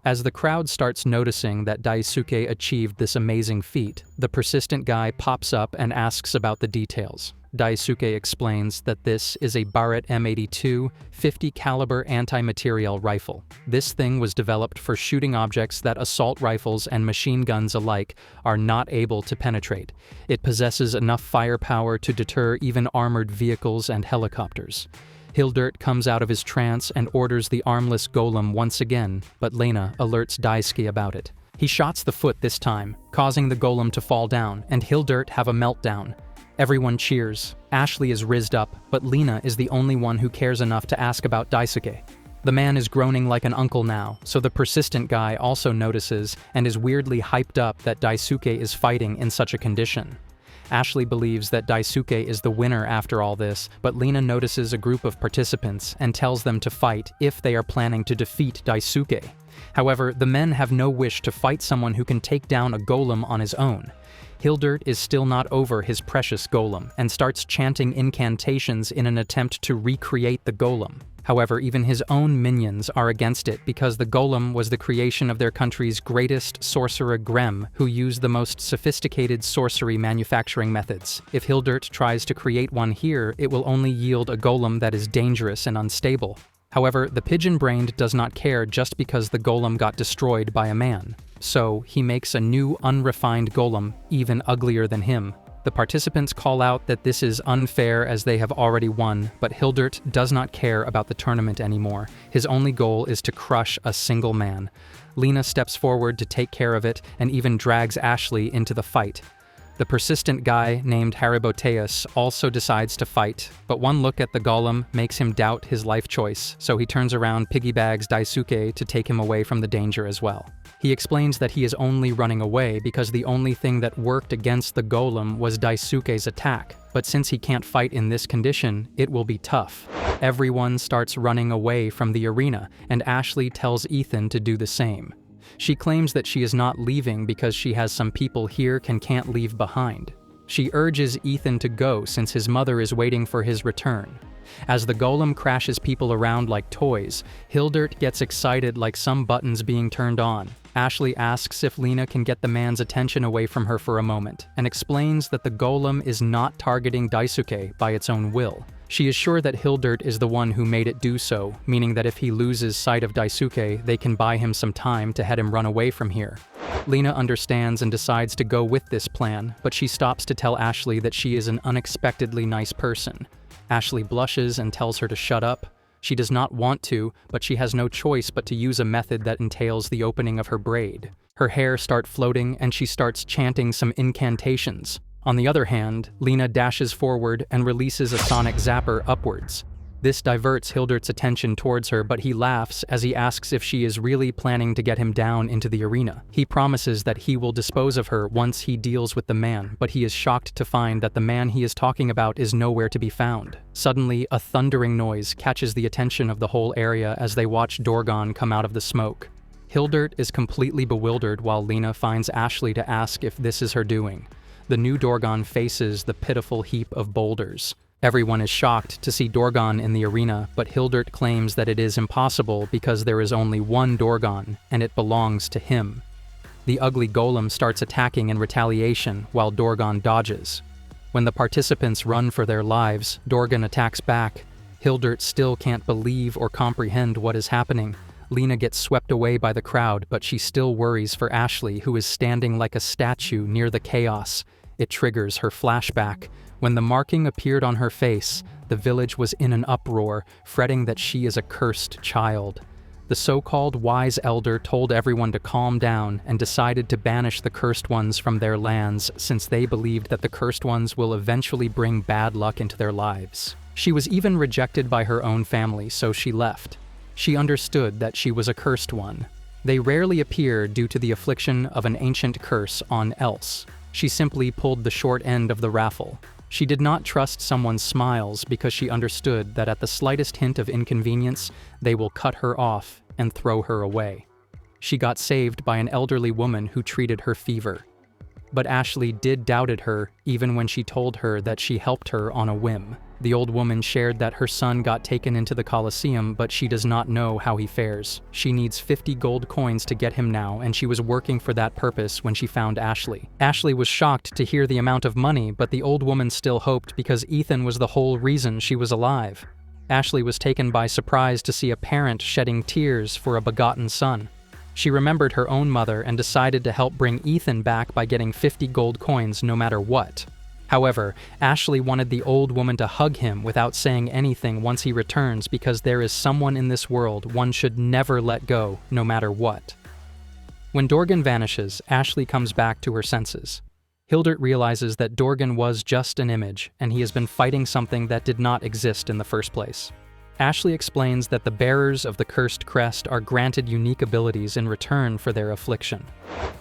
As the crowd starts noticing that Daisuke achieved this amazing feat, the persistent guy pops up and asks about the details. Daisuke explains that this is a Barrett M82 50 caliber anti-materiel rifle. This thing was developed for shooting objects that assault rifles and machine guns alike are not able to penetrate. It possesses enough firepower to deter even armored vehicles and helicopters. Hildert comes out of his trance and orders the armless golem once again, but Lena alerts Daisuke about it. He shots the foot this time, causing the golem to fall down, and Hildert have a meltdown. Everyone cheers. Ashley is rizzed up, but Lena is the only one who cares enough to ask about Daisuke. The man is groaning like an uncle now, so the persistent guy also notices and is weirdly hyped up that Daisuke is fighting in such a condition. Ashley believes that Daisuke is the winner after all this, but Lena notices a group of participants and tells them to fight if they are planning to defeat Daisuke. However, the men have no wish to fight someone who can take down a golem on his own. Hildert is still not over his precious golem and starts chanting incantations in an attempt to recreate the golem. However, even his own minions are against it because the golem was the creation of their country's greatest sorcerer Grem, who used the most sophisticated sorcery manufacturing methods. If Hildert tries to create one here, it will only yield a golem that is dangerous and unstable. However, the pigeon-brained does not care just because the golem got destroyed by a man. So, he makes a new, unrefined golem, even uglier than him. The participants call out that this is unfair as they have already won, but Hildert does not care about the tournament anymore. His only goal is to crush a single man. Lena steps forward to take care of it and even drags Ashley into the fight. The persistent guy named Hariboteus also decides to fight, but one look at the golem makes him doubt his life choice, so he turns around piggybags Daisuke to take him away from the danger as well. He explains that he is only running away because the only thing that worked against the golem was Daisuke's attack, but since he can't fight in this condition, it will be tough. Everyone starts running away from the arena, and Ashley tells Ethan to do the same. She claims that she is not leaving because she has some people here and can't leave behind. She urges Ethan to go since his mother is waiting for his return. As the golem crashes people around like toys, Hildert gets excited like some buttons being turned on. Ashley asks if Lena can get the man's attention away from her for a moment, and explains that the golem is not targeting Daisuke by its own will. She is sure that Hildert is the one who made it do so, meaning that if he loses sight of Daisuke, they can buy him some time to head him run away from here. Lena understands and decides to go with this plan, but she stops to tell Ashley that she is an unexpectedly nice person. Ashley blushes and tells her to shut up. She does not want to, but she has no choice but to use a method that entails the opening of her braid. Her hair starts floating and she starts chanting some incantations. On the other hand, Lena dashes forward and releases a sonic zapper upwards. This diverts Hildert's attention towards her, but he laughs as he asks if she is really planning to get him down into the arena. He promises that he will dispose of her once he deals with the man, but he is shocked to find that the man he is talking about is nowhere to be found. Suddenly, a thundering noise catches the attention of the whole area as they watch Dorgon come out of the smoke. Hildert is completely bewildered while Lena finds Ashley to ask if this is her doing. The new Dorgon faces the pitiful heap of boulders. Everyone is shocked to see Dorgon in the arena, but Hildert claims that it is impossible because there is only one Dorgon, and it belongs to him. The ugly Golem starts attacking in retaliation while Dorgon dodges. When the participants run for their lives, Dorgon attacks back. Hildert still can't believe or comprehend what is happening. Lena gets swept away by the crowd, but she still worries for Ashley, who is standing like a statue near the chaos. It triggers her flashback. When the marking appeared on her face, the village was in an uproar, fretting that she is a cursed child. The so-called wise elder told everyone to calm down and decided to banish the cursed ones from their lands since they believed that the cursed ones will eventually bring bad luck into their lives. She was even rejected by her own family, so she left. She understood that she was a cursed one. They rarely appear due to the affliction of an ancient curse on else. She simply pulled the short end of the raffle. She did not trust someone's smiles because she understood that at the slightest hint of inconvenience, they will cut her off and throw her away. She got saved by an elderly woman who treated her fever. But Ashley did doubted her even when she told her that she helped her on a whim. The old woman shared that her son got taken into the Colosseum, but she does not know how he fares. She needs 50 gold coins to get him now, and she was working for that purpose when she found Ashley. Ashley was shocked to hear the amount of money, but the old woman still hoped because Ethan was the whole reason she was alive. Ashley was taken by surprise to see a parent shedding tears for a begotten son. She remembered her own mother and decided to help bring Ethan back by getting 50 gold coins no matter what. However, Ashley wanted the old woman to hug him without saying anything once he returns because there is someone in this world one should never let go, no matter what. When Dorgon vanishes, Ashley comes back to her senses. Hildert realizes that Dorgon was just an image, and he has been fighting something that did not exist in the first place. Ashley explains that the bearers of the cursed crest are granted unique abilities in return for their affliction.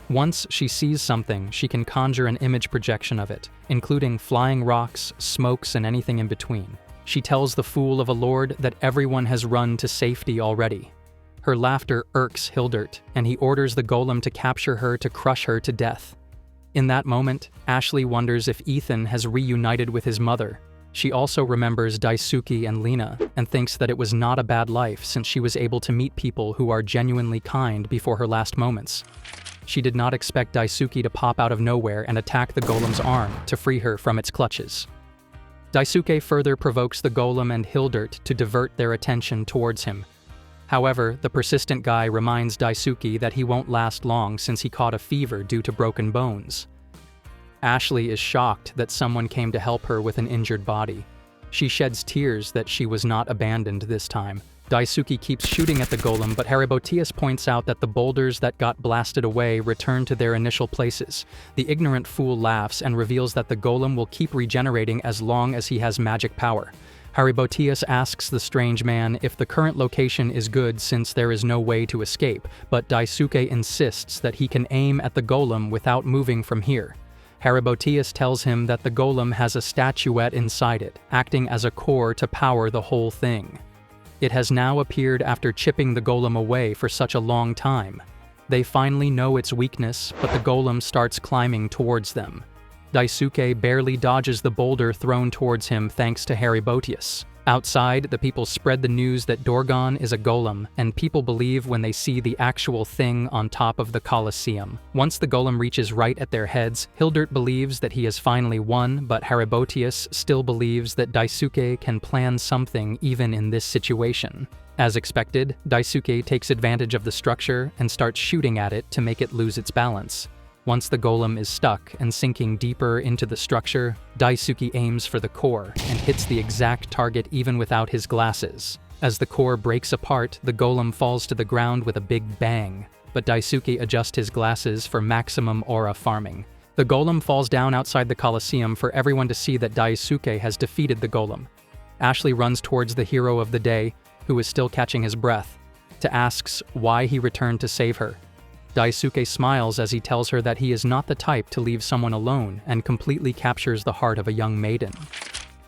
Once she sees something, she can conjure an image projection of it, including flying rocks, smokes, and anything in between. She tells the fool of a lord that everyone has run to safety already. Her laughter irks Hildert, and he orders the golem to capture her to crush her to death. In that moment, Ashley wonders if Ethan has reunited with his mother. She also remembers Daisuke and Lena, and thinks that it was not a bad life since she was able to meet people who are genuinely kind before her last moments. She did not expect Daisuke to pop out of nowhere and attack the golem's arm to free her from its clutches. Daisuke further provokes the golem and Hildert to divert their attention towards him. However, the persistent guy reminds Daisuke that he won't last long since he caught a fever due to broken bones. Ashley is shocked that someone came to help her with an injured body. She sheds tears that she was not abandoned this time. Daisuke keeps shooting at the golem, but Haribotius points out that the boulders that got blasted away return to their initial places. The ignorant fool laughs and reveals that the golem will keep regenerating as long as he has magic power. Haribotius asks the strange man if the current location is good since there is no way to escape, but Daisuke insists that he can aim at the golem without moving from here. Haribotius tells him that the golem has a statuette inside it, acting as a core to power the whole thing. It has now appeared after chipping the golem away for such a long time. They finally know its weakness, but the golem starts climbing towards them. Daisuke barely dodges the boulder thrown towards him thanks to Haribotius. Outside, the people spread the news that Dorgon is a golem, and people believe when they see the actual thing on top of the Colosseum. Once the golem reaches right at their heads, Hildert believes that he has finally won, but Haribotius still believes that Daisuke can plan something even in this situation. As expected, Daisuke takes advantage of the structure and starts shooting at it to make it lose its balance. Once the golem is stuck and sinking deeper into the structure, Daisuke aims for the core and hits the exact target even without his glasses. As the core breaks apart, the golem falls to the ground with a big bang, but Daisuke adjusts his glasses for maximum aura farming. The golem falls down outside the Colosseum for everyone to see that Daisuke has defeated the golem. Ashley runs towards the hero of the day, who is still catching his breath, to ask why he returned to save her. Daisuke smiles as he tells her that he is not the type to leave someone alone and completely captures the heart of a young maiden.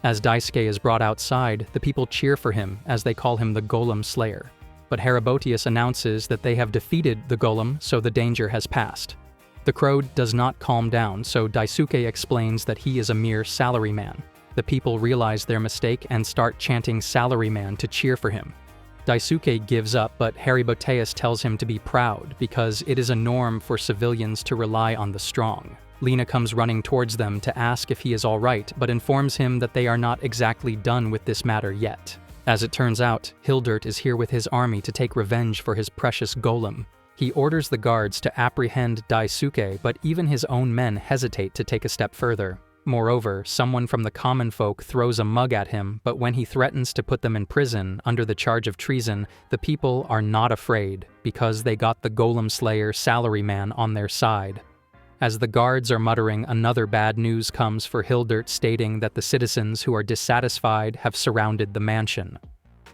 As Daisuke is brought outside, the people cheer for him as they call him the Golem Slayer. But Haribotius announces that they have defeated the golem, so the danger has passed. The crow does not calm down, so Daisuke explains that he is a mere salaryman. The people realize their mistake and start chanting salaryman to cheer for him. Daisuke gives up, but Haribotius tells him to be proud because it is a norm for civilians to rely on the strong. Lena comes running towards them to ask if he is all right, but informs him that they are not exactly done with this matter yet. As it turns out, Hildert is here with his army to take revenge for his precious golem. He orders the guards to apprehend Daisuke, but even his own men hesitate to take a step further. Moreover, someone from the common folk throws a mug at him, but when he threatens to put them in prison under the charge of treason, the people are not afraid because they got the Golem Slayer salaryman on their side. As the guards are muttering, another bad news comes for Hildert, stating that the citizens who are dissatisfied have surrounded the mansion.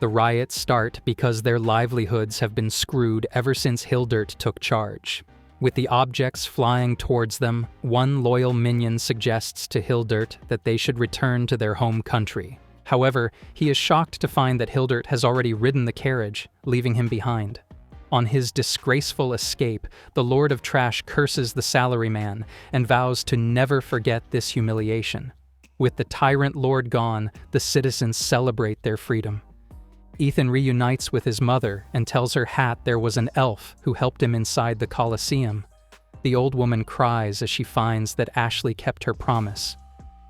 The riots start because their livelihoods have been screwed ever since Hildert took charge. With the objects flying towards them, one loyal minion suggests to Hildert that they should return to their home country. However, he is shocked to find that Hildert has already ridden the carriage, leaving him behind. On his disgraceful escape, the Lord of Trash curses the salaryman and vows to never forget this humiliation. With the tyrant lord gone, the citizens celebrate their freedom. Ethan reunites with his mother and tells her there was an elf who helped him inside the Colosseum. The old woman cries as she finds that Ashley kept her promise.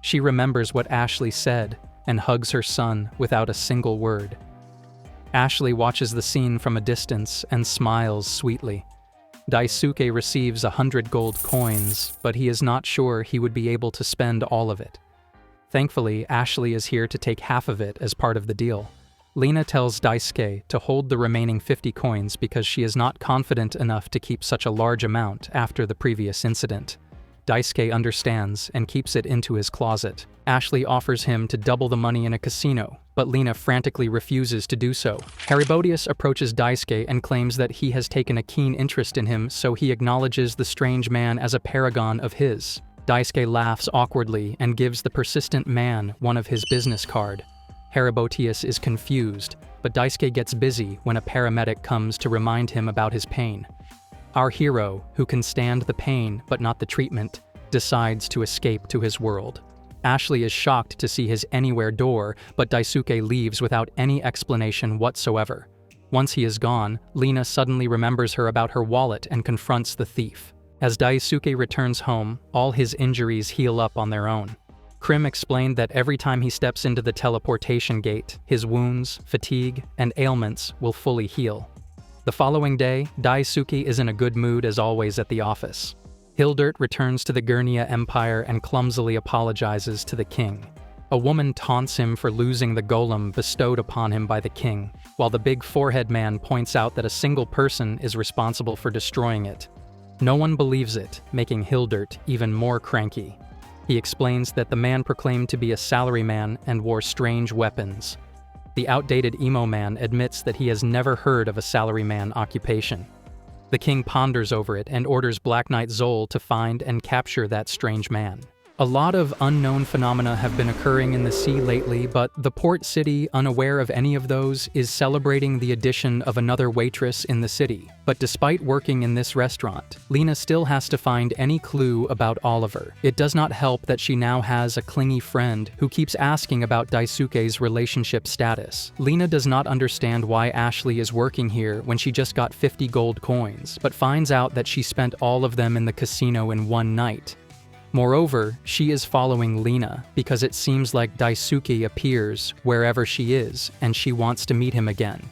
She remembers what Ashley said and hugs her son without a single word. Ashley watches the scene from a distance and smiles sweetly. Daisuke receives 100 gold coins, but he is not sure he would be able to spend all of it. Thankfully, Ashley is here to take half of it as part of the deal. Lena tells Daisuke to hold the remaining 50 coins because she is not confident enough to keep such a large amount after the previous incident. Daisuke understands and keeps it into his closet. Ashley offers him to double the money in a casino, but Lena frantically refuses to do so. Haribotius approaches Daisuke and claims that he has taken a keen interest in him, so he acknowledges the strange man as a paragon of his. Daisuke laughs awkwardly and gives the persistent man one of his business card. Haribotius is confused, but Daisuke gets busy when a paramedic comes to remind him about his pain. Our hero, who can stand the pain but not the treatment, decides to escape to his world. Ashley is shocked to see his anywhere door, but Daisuke leaves without any explanation whatsoever. Once he is gone, Lena suddenly remembers her about her wallet and confronts the thief. As Daisuke returns home, all his injuries heal up on their own. Krim explained that every time he steps into the teleportation gate, his wounds, fatigue, and ailments will fully heal. The following day, Daisuke is in a good mood as always at the office. Hildert returns to the Gurnia Empire and clumsily apologizes to the king. A woman taunts him for losing the golem bestowed upon him by the king, while the big forehead man points out that a single person is responsible for destroying it. No one believes it, making Hildert even more cranky. He explains that the man proclaimed to be a salaryman and wore strange weapons. The outdated emo man admits that he has never heard of a salaryman occupation. The king ponders over it and orders Black Knight Zol to find and capture that strange man. A lot of unknown phenomena have been occurring in the sea lately, but the port city, unaware of any of those, is celebrating the addition of another waitress in the city. But despite working in this restaurant, Lena still has to find any clue about Oliver. It does not help that she now has a clingy friend who keeps asking about Daisuke's relationship status. Lena does not understand why Ashley is working here when she just got 50 gold coins, but finds out that she spent all of them in the casino in one night. Moreover, she is following Lena because it seems like Daisuke appears wherever she is and she wants to meet him again.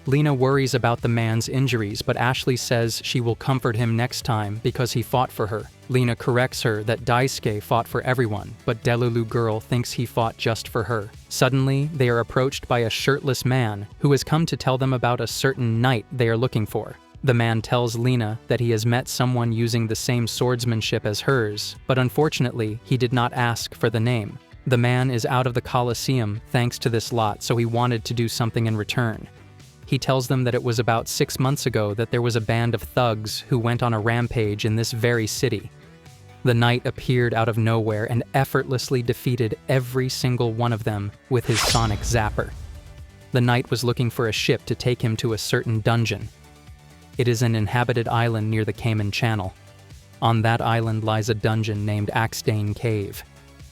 Lena worries about the man's injuries, but Ashley says she will comfort him next time because he fought for her. Lena corrects her that Daisuke fought for everyone, but Delulu girl thinks he fought just for her. Suddenly, they are approached by a shirtless man who has come to tell them about a certain knight they are looking for. The man tells Lena that he has met someone using the same swordsmanship as hers, but unfortunately, he did not ask for the name. The man is out of the Colosseum thanks to this lot, so he wanted to do something in return. He tells them that it was about 6 months ago that there was a band of thugs who went on a rampage in this very city. The knight appeared out of nowhere and effortlessly defeated every single one of them with his sonic zapper. The knight was looking for a ship to take him to a certain dungeon. It is an inhabited island near the Cayman Channel. On that island lies a dungeon named Axane Cave.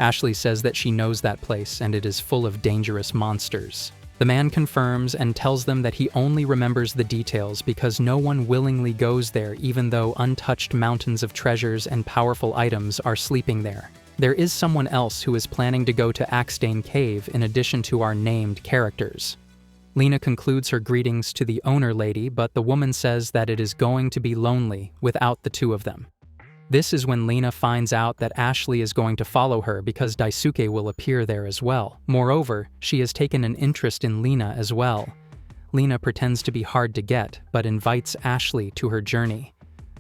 Ashley says that she knows that place and it is full of dangerous monsters. The man confirms and tells them that he only remembers the details because no one willingly goes there even though untouched mountains of treasures and powerful items are sleeping there. There is someone else who is planning to go to Axane Cave in addition to our named characters. Lena concludes her greetings to the owner lady, but the woman says that it is going to be lonely without the two of them. This is when Lena finds out that Ashley is going to follow her because Daisuke will appear there as well. Moreover, she has taken an interest in Lena as well. Lena pretends to be hard to get, but invites Ashley to her journey.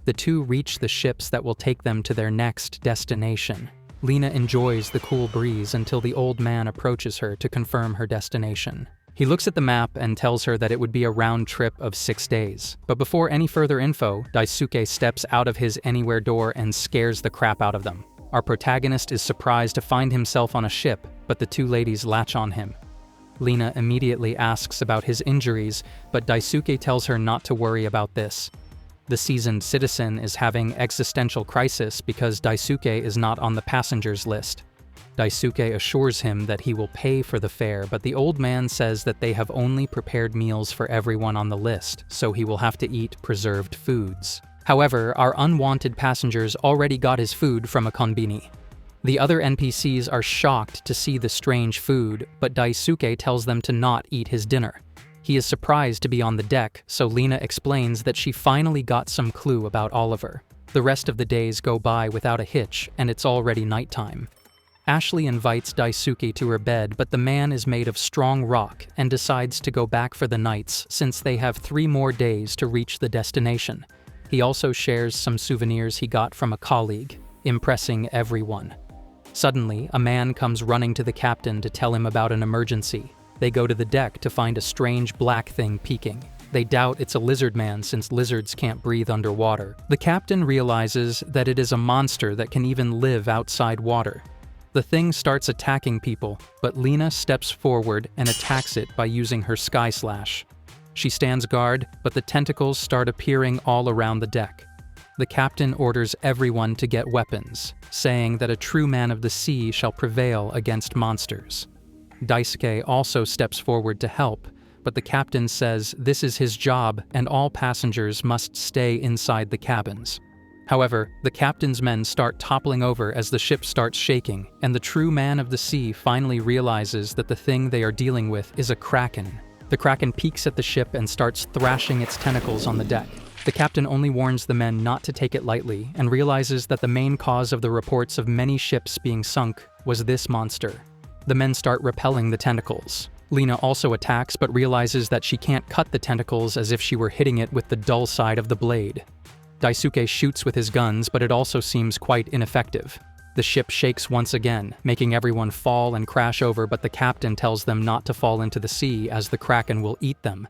The two reach the ships that will take them to their next destination. Lena enjoys the cool breeze until the old man approaches her to confirm her destination. He looks at the map and tells her that it would be a round trip of 6 days. But before any further info, Daisuke steps out of his anywhere door and scares the crap out of them. Our protagonist is surprised to find himself on a ship, but the two ladies latch on him. Lena immediately asks about his injuries, but Daisuke tells her not to worry about this. The seasoned citizen is having existential crisis because Daisuke is not on the passengers list. Daisuke assures him that he will pay for the fare, but the old man says that they have only prepared meals for everyone on the list, so he will have to eat preserved foods. However, our unwanted passengers already got his food from a konbini. The other NPCs are shocked to see the strange food, but Daisuke tells them to not eat his dinner. He is surprised to be on the deck, so Lena explains that she finally got some clue about Oliver. The rest of the days go by without a hitch, and it's already nighttime. Ashley invites Daisuke to her bed, but the man is made of strong rock and decides to go back for the nights since they have 3 more days to reach the destination. He also shares some souvenirs he got from a colleague, impressing everyone. Suddenly, a man comes running to the captain to tell him about an emergency. They go to the deck to find a strange black thing peeking. They doubt it's a lizard man since lizards can't breathe underwater. The captain realizes that it is a monster that can even live outside water. The thing starts attacking people, but Lena steps forward and attacks it by using her Sky Slash. She stands guard, but the tentacles start appearing all around the deck. The captain orders everyone to get weapons, saying that a true man of the sea shall prevail against monsters. Daisuke also steps forward to help, but the captain says this is his job and all passengers must stay inside the cabins. However, the captain's men start toppling over as the ship starts shaking, and the true man of the sea finally realizes that the thing they are dealing with is a Kraken. The Kraken peeks at the ship and starts thrashing its tentacles on the deck. The captain only warns the men not to take it lightly and realizes that the main cause of the reports of many ships being sunk was this monster. The men start repelling the tentacles. Lena also attacks but realizes that she can't cut the tentacles as if she were hitting it with the dull side of the blade. Daisuke shoots with his guns, but it also seems quite ineffective. The ship shakes once again, making everyone fall and crash over, but the captain tells them not to fall into the sea as the Kraken will eat them.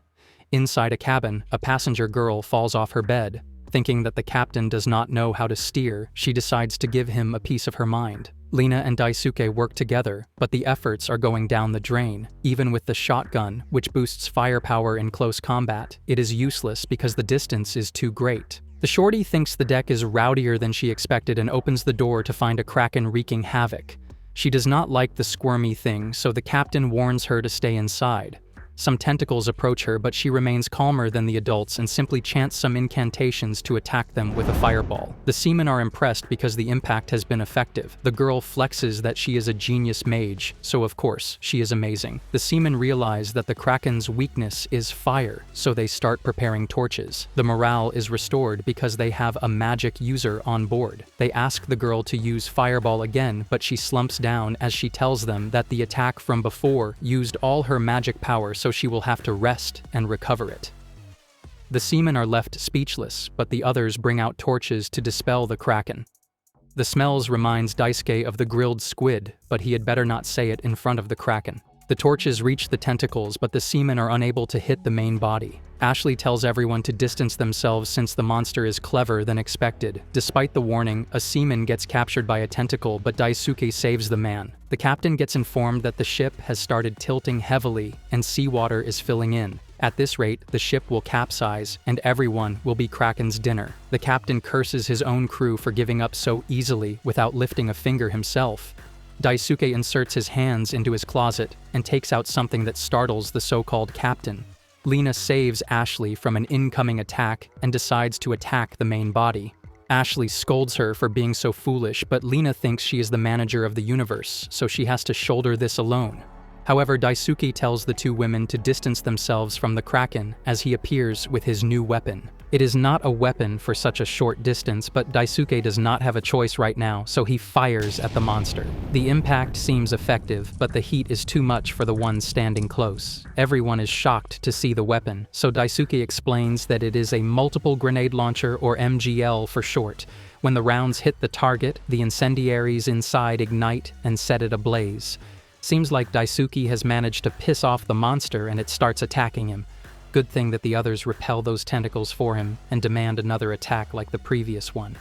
Inside a cabin, a passenger girl falls off her bed. Thinking that the captain does not know how to steer, she decides to give him a piece of her mind. Lena and Daisuke work together, but the efforts are going down the drain. Even with the shotgun, which boosts firepower in close combat, it is useless because the distance is too great. The shorty thinks the deck is rowdier than she expected and opens the door to find a Kraken wreaking havoc. She does not like the squirmy thing, so the captain warns her to stay inside. Some tentacles approach her, but she remains calmer than the adults and simply chants some incantations to attack them with a fireball. The seamen are impressed because the impact has been effective. The girl flexes that she is a genius mage, so of course, she is amazing. The seamen realize that the Kraken's weakness is fire, so they start preparing torches. The morale is restored because they have a magic user on board. They ask the girl to use fireball again, but she slumps down as she tells them that the attack from before used all her magic power, so she will have to rest and recover it. The seamen are left speechless, but the others bring out torches to dispel the Kraken. The smells reminds Daisuke of the grilled squid, but he had better not say it in front of the Kraken. The torches reach the tentacles, but the seamen are unable to hit the main body. Ashley tells everyone to distance themselves since the monster is clever than expected. Despite the warning, a seaman gets captured by a tentacle, but Daisuke saves the man. The captain gets informed that the ship has started tilting heavily and seawater is filling in. At this rate, the ship will capsize and everyone will be Kraken's dinner. The captain curses his own crew for giving up so easily without lifting a finger himself. Daisuke inserts his hands into his closet and takes out something that startles the so-called captain. Lena saves Ashley from an incoming attack and decides to attack the main body. Ashley scolds her for being so foolish, but Lena thinks she is the manager of the universe, so she has to shoulder this alone. However, Daisuke tells the two women to distance themselves from the Kraken as he appears with his new weapon. It is not a weapon for such a short distance, but Daisuke does not have a choice right now, so he fires at the monster. The impact seems effective, but the heat is too much for the one standing close. Everyone is shocked to see the weapon, so Daisuke explains that it is a multiple grenade launcher, or MGL for short. When the rounds hit the target, the incendiaries inside ignite and set it ablaze. Seems like Daisuke has managed to piss off the monster and it starts attacking him. Good thing that the others repel those tentacles for him and demand another attack like the previous one.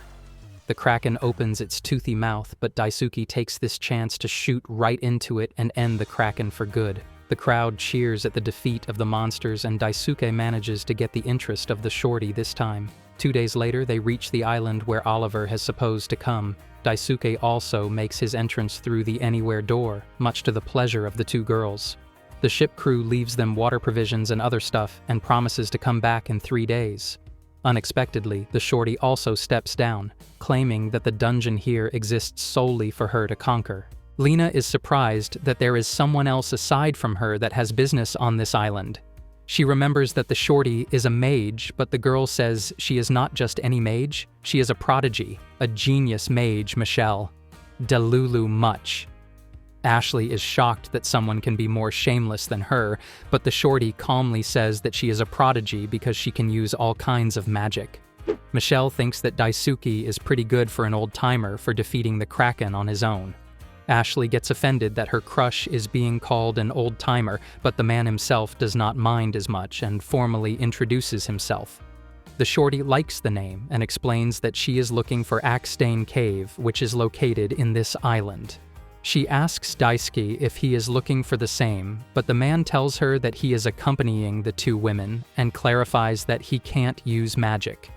The Kraken opens its toothy mouth, but Daisuke takes this chance to shoot right into it and end the Kraken for good. The crowd cheers at the defeat of the monsters and Daisuke manages to get the interest of the shorty this time. 2 days later, they reach the island where Oliver has supposed to come. Daisuke also makes his entrance through the anywhere door, much to the pleasure of the two girls. The ship crew leaves them water provisions and other stuff and promises to come back in 3 days. Unexpectedly, the shorty also steps down, claiming that the dungeon here exists solely for her to conquer. Lena is surprised that there is someone else aside from her that has business on this island. She remembers that the shorty is a mage, but the girl says she is not just any mage, she is a prodigy, a genius mage, Michelle. Delulu much. Ashley is shocked that someone can be more shameless than her, but the shorty calmly says that she is a prodigy because she can use all kinds of magic. Michelle thinks that Daisuke is pretty good for an old-timer for defeating the Kraken on his own. Ashley gets offended that her crush is being called an old-timer, but the man himself does not mind as much and formally introduces himself. The shorty likes the name and explains that she is looking for Axane Cave, which is located in this island. She asks Daisuke if he is looking for the same, but the man tells her that he is accompanying the two women and clarifies that he can't use magic.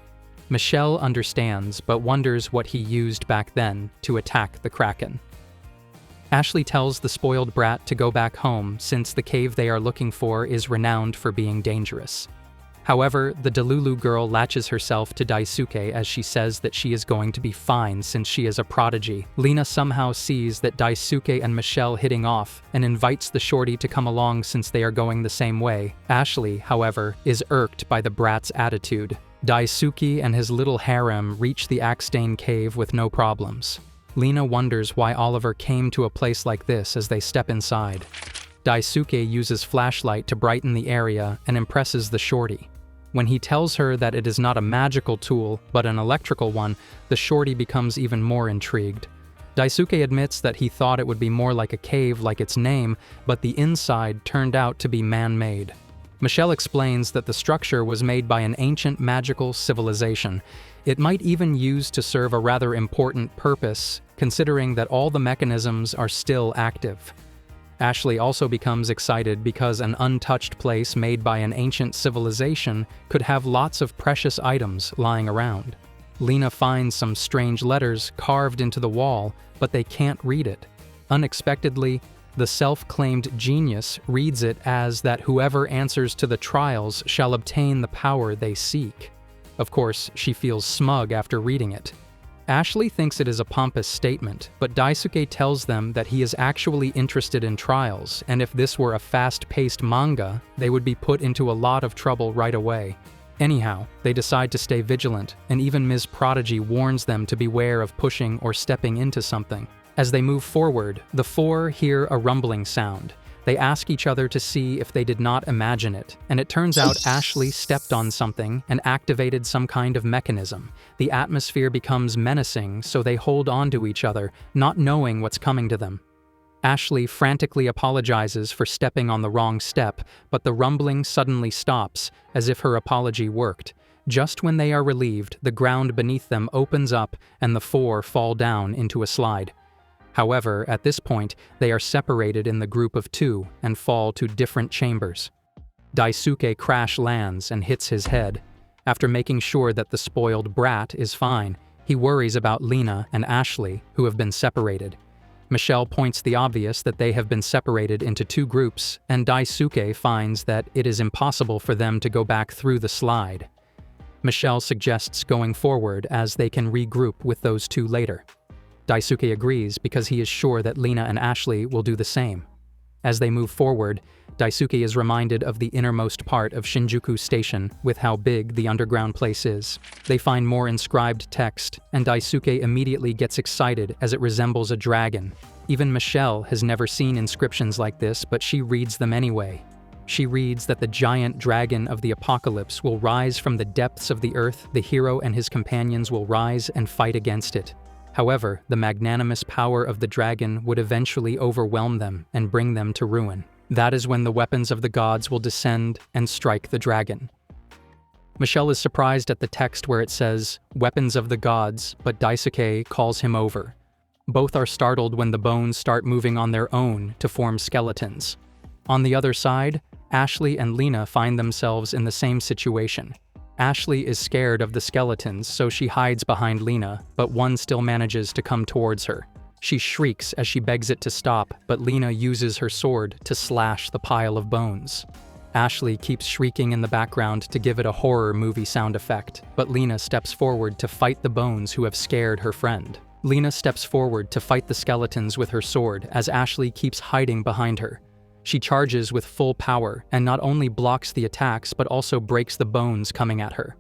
Michelle understands, but wonders what he used back then to attack the Kraken. Ashley tells the spoiled brat to go back home since the cave they are looking for is renowned for being dangerous. However, the Delulu girl latches herself to Daisuke as she says that she is going to be fine since she is a prodigy. Lena somehow sees that Daisuke and Michelle hitting off and invites the shorty to come along since they are going the same way. Ashley, however, is irked by the brat's attitude. Daisuke and his little harem reach the Axane Cave with no problems. Lena wonders why Oliver came to a place like this as they step inside. Daisuke uses flashlight to brighten the area and impresses the shorty. When he tells her that it is not a magical tool, but an electrical one, the shorty becomes even more intrigued. Daisuke admits that he thought it would be more like a cave like its name, but the inside turned out to be man-made. Michelle explains that the structure was made by an ancient magical civilization. It might even use to serve a rather important purpose, considering that all the mechanisms are still active. Ashley also becomes excited because an untouched place made by an ancient civilization could have lots of precious items lying around. Lena finds some strange letters carved into the wall, but they can't read it. Unexpectedly, the self-claimed genius reads it as that whoever answers to the trials shall obtain the power they seek. Of course, she feels smug after reading it. Ashley thinks it is a pompous statement, but Daisuke tells them that he is actually interested in trials, and if this were a fast-paced manga, they would be put into a lot of trouble right away. Anyhow, they decide to stay vigilant, and even Ms. Prodigy warns them to beware of pushing or stepping into something. As they move forward, the four hear a rumbling sound. They ask each other to see if they did not imagine it, and it turns out Ashley stepped on something and activated some kind of mechanism. The atmosphere becomes menacing, so they hold on to each other, not knowing what's coming to them. Ashley frantically apologizes for stepping on the wrong step, but the rumbling suddenly stops, as if her apology worked. Just when they are relieved, the ground beneath them opens up and the four fall down into a slide. However, at this point, they are separated in the group of two and fall to different chambers. Daisuke crash lands and hits his head. After making sure that the spoiled brat is fine, he worries about Lena and Ashley, who have been separated. Michelle points the obvious that they have been separated into two groups, and Daisuke finds that it is impossible for them to go back through the slide. Michelle suggests going forward as they can regroup with those two later. Daisuke agrees because he is sure that Lena and Ashley will do the same. As they move forward, Daisuke is reminded of the innermost part of Shinjuku Station with how big the underground place is. They find more inscribed text, and Daisuke immediately gets excited as it resembles a dragon. Even Michelle has never seen inscriptions like this, but she reads them anyway. She reads that the giant dragon of the apocalypse will rise from the depths of the earth, the hero and his companions will rise and fight against it. However, the magnanimous power of the dragon would eventually overwhelm them and bring them to ruin. That is when the weapons of the gods will descend and strike the dragon. Michelle is surprised at the text where it says, "Weapons of the gods," but Daisuke calls him over. Both are startled when the bones start moving on their own to form skeletons. On the other side, Ashley and Lena find themselves in the same situation. Ashley is scared of the skeletons, so she hides behind Lena, but one still manages to come towards her. She shrieks as she begs it to stop, but Lena uses her sword to slash the pile of bones. Ashley keeps shrieking in the background to give it a horror movie sound effect, but Lena steps forward to fight the bones who have scared her friend. Lena steps forward to fight the skeletons with her sword as Ashley keeps hiding behind her. She charges with full power and not only blocks the attacks but also breaks the bones coming at her.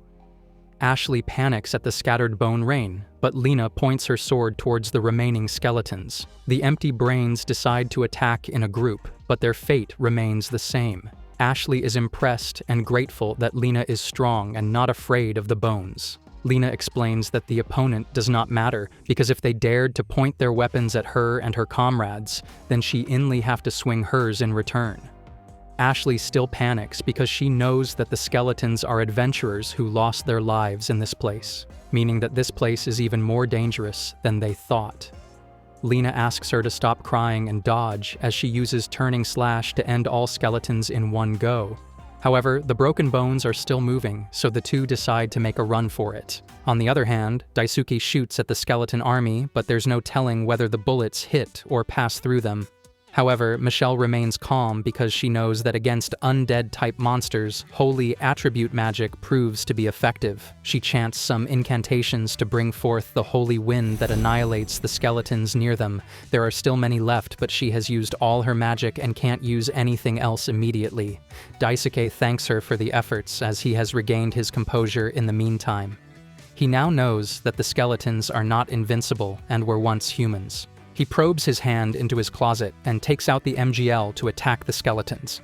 Ashley panics at the scattered bone rain, but Lena points her sword towards the remaining skeletons. The empty brains decide to attack in a group, but their fate remains the same. Ashley is impressed and grateful that Lena is strong and not afraid of the bones. Lena explains that the opponent does not matter because if they dared to point their weapons at her and her comrades, then she inly have to swing hers in return. Ashley still panics because she knows that the skeletons are adventurers who lost their lives in this place, meaning that this place is even more dangerous than they thought. Lena asks her to stop crying and dodge as she uses turning slash to end all skeletons in one go. However, the broken bones are still moving, so the two decide to make a run for it. On the other hand, Daisuke shoots at the skeleton army, but there's no telling whether the bullets hit or pass through them. However, Michelle remains calm because she knows that against undead-type monsters, holy attribute magic proves to be effective. She chants some incantations to bring forth the holy wind that annihilates the skeletons near them. There are still many left, but she has used all her magic and can't use anything else immediately. Daisuke thanks her for the efforts as he has regained his composure in the meantime. He now knows that the skeletons are not invincible and were once humans. He probes his hand into his closet and takes out the MGL to attack the skeletons.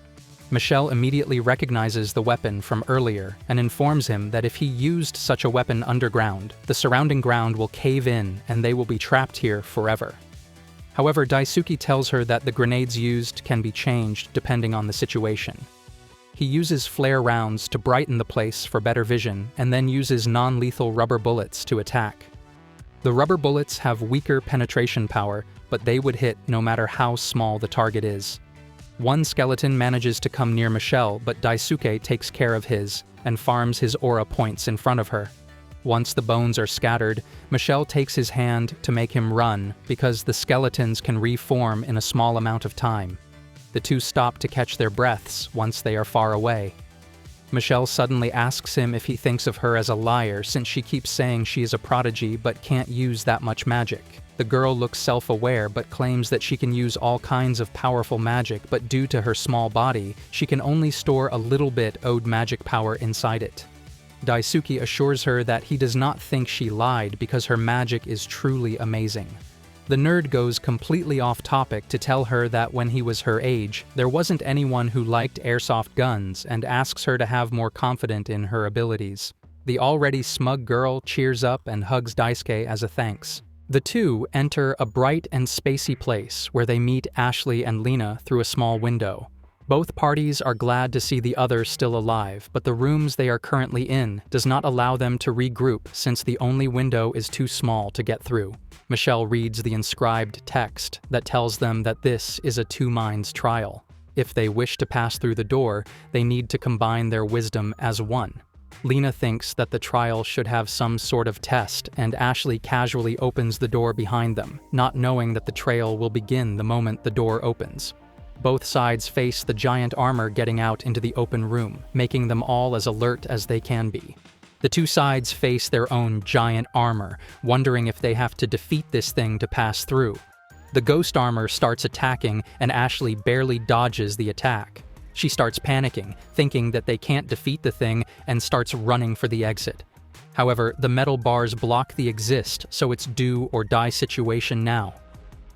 Michelle immediately recognizes the weapon from earlier and informs him that if he used such a weapon underground, the surrounding ground will cave in and they will be trapped here forever. However, Daisuke tells her that the grenades used can be changed depending on the situation. He uses flare rounds to brighten the place for better vision and then uses non-lethal rubber bullets to attack. The rubber bullets have weaker penetration power, but they would hit no matter how small the target is. One skeleton manages to come near Michelle, but Daisuke takes care of his and farms his aura points in front of her. Once the bones are scattered, Michelle takes his hand to make him run because the skeletons can reform in a small amount of time. The two stop to catch their breaths once they are far away. Michelle suddenly asks him if he thinks of her as a liar since she keeps saying she is a prodigy but can't use that much magic. The girl looks self-aware but claims that she can use all kinds of powerful magic, but due to her small body, she can only store a little bit owed magic power inside it. Daisuke assures her that he does not think she lied because her magic is truly amazing. The nerd goes completely off topic to tell her that when he was her age, there wasn't anyone who liked airsoft guns and asks her to have more confidence in her abilities. The already smug girl cheers up and hugs Daisuke as a thanks. The two enter a bright and spacey place where they meet Ashley and Lena through a small window. Both parties are glad to see the other still alive, but the rooms they are currently in does not allow them to regroup since the only window is too small to get through. Michelle reads the inscribed text that tells them that this is a two minds trial. If they wish to pass through the door, they need to combine their wisdom as one. Lena thinks that the trial should have some sort of test, and Ashley casually opens the door behind them, not knowing that the trial will begin the moment the door opens. Both sides face the giant armor getting out into the open room, making them all as alert as they can be. The two sides face their own giant armor, wondering if they have to defeat this thing to pass through. The ghost armor starts attacking, and Ashley barely dodges the attack. She starts panicking, thinking that they can't defeat the thing, and starts running for the exit. However, the metal bars block the exit, so it's do or die situation now.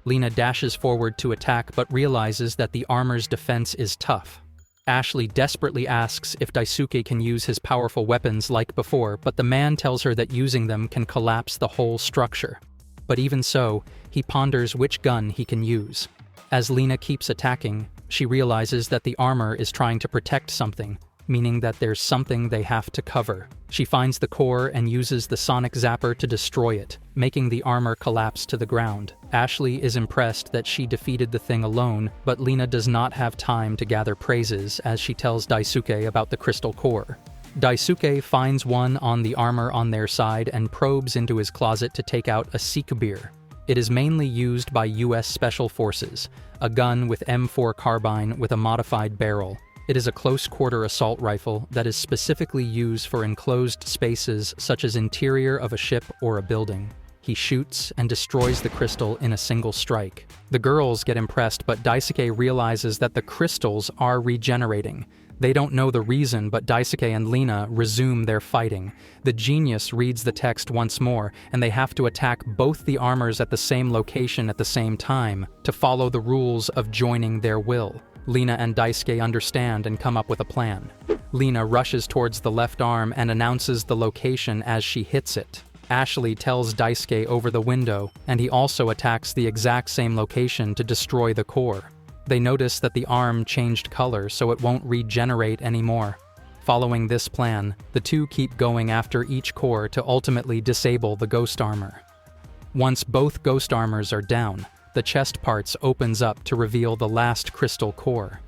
Lena dashes forward to attack but realizes that the armor's defense is tough. Ashley desperately asks if Daisuke can use his powerful weapons like before, but the man tells her that using them can collapse the whole structure. But even so, he ponders which gun he can use. As Lena keeps attacking, she realizes that the armor is trying to protect something, meaning that there's something they have to cover. She finds the core and uses the sonic zapper to destroy it, making the armor collapse to the ground. Ashley is impressed that she defeated the thing alone, but Lena does not have time to gather praises as she tells Daisuke about the crystal core. Daisuke finds one on the armor on their side and probes into his closet to take out a Seekbeer. It is mainly used by US Special Forces, a gun with M4 carbine with a modified barrel. It is a close-quarter assault rifle that is specifically used for enclosed spaces such as interior of a ship or a building. He shoots and destroys the crystal in a single strike. The girls get impressed, but Daisuke realizes that the crystals are regenerating. They don't know the reason, but Daisuke and Lena resume their fighting. The genius reads the text once more, and they have to attack both the armors at the same location at the same time to follow the rules of joining their will. Lena and Daisuke understand and come up with a plan. Lena rushes towards the left arm and announces the location as she hits it. Ashley tells Daisuke over the window, and he also attacks the exact same location to destroy the core. They notice that the arm changed color so it won't regenerate anymore. Following this plan, the two keep going after each core to ultimately disable the ghost armor. Once both ghost armors are down, the chest parts opens up to reveal the last crystal core.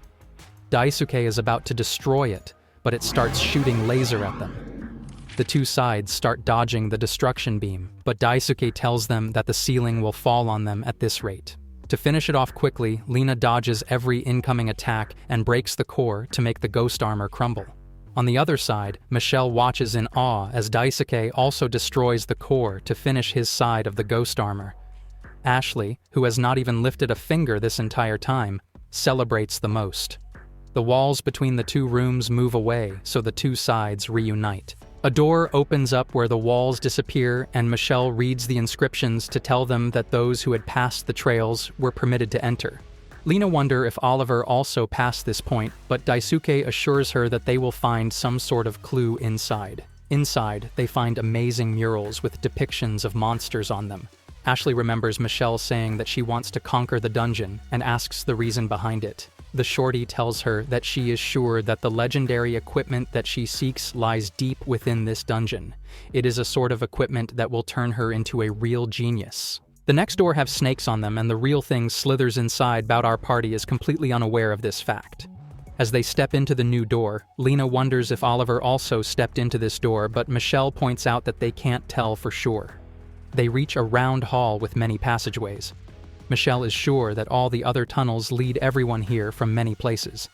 Daisuke is about to destroy it, but it starts shooting laser at them. The two sides start dodging the destruction beam, but Daisuke tells them that the ceiling will fall on them at this rate. To finish it off quickly, Lena dodges every incoming attack and breaks the core to make the ghost armor crumble. On the other side, Michelle watches in awe as Daisuke also destroys the core to finish his side of the ghost armor. Ashley, who has not even lifted a finger this entire time, celebrates the most. The walls between the two rooms move away, so the two sides reunite. A door opens up where the walls disappear, and Michelle reads the inscriptions to tell them that those who had passed the trails were permitted to enter. Lena wonders if Oliver also passed this point, but Daisuke assures her that they will find some sort of clue inside. Inside, they find amazing murals with depictions of monsters on them. Ashley remembers Michelle saying that she wants to conquer the dungeon and asks the reason behind it. The shorty tells her that she is sure that the legendary equipment that she seeks lies deep within this dungeon. It is a sort of equipment that will turn her into a real genius. The next door have snakes on them, and the real thing slithers inside, but our party is completely unaware of this fact. As they step into the new door, Lena wonders if Oliver also stepped into this door, but Michelle points out that they can't tell for sure. They reach a round hall with many passageways. Michelle is sure that all the other tunnels lead everyone here from many places.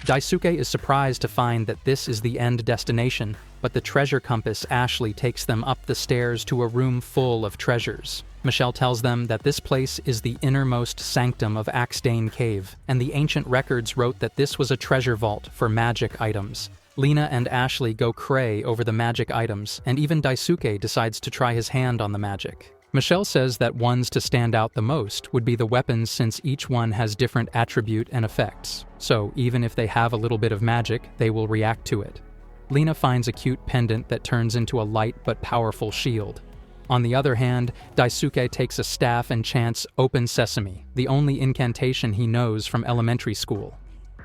Daisuke is surprised to find that this is the end destination, but the treasure compass Ashley takes them up the stairs to a room full of treasures. Michelle tells them that this place is the innermost sanctum of Axane Cave, and the ancient records wrote that this was a treasure vault for magic items. Lena and Ashley go cray over the magic items, and even Daisuke decides to try his hand on the magic. Michelle says that ones to stand out the most would be the weapons, since each one has different attribute and effects. So even if they have a little bit of magic, they will react to it. Lena finds a cute pendant that turns into a light but powerful shield. On the other hand, Daisuke takes a staff and chants "Open Sesame," the only incantation he knows from elementary school.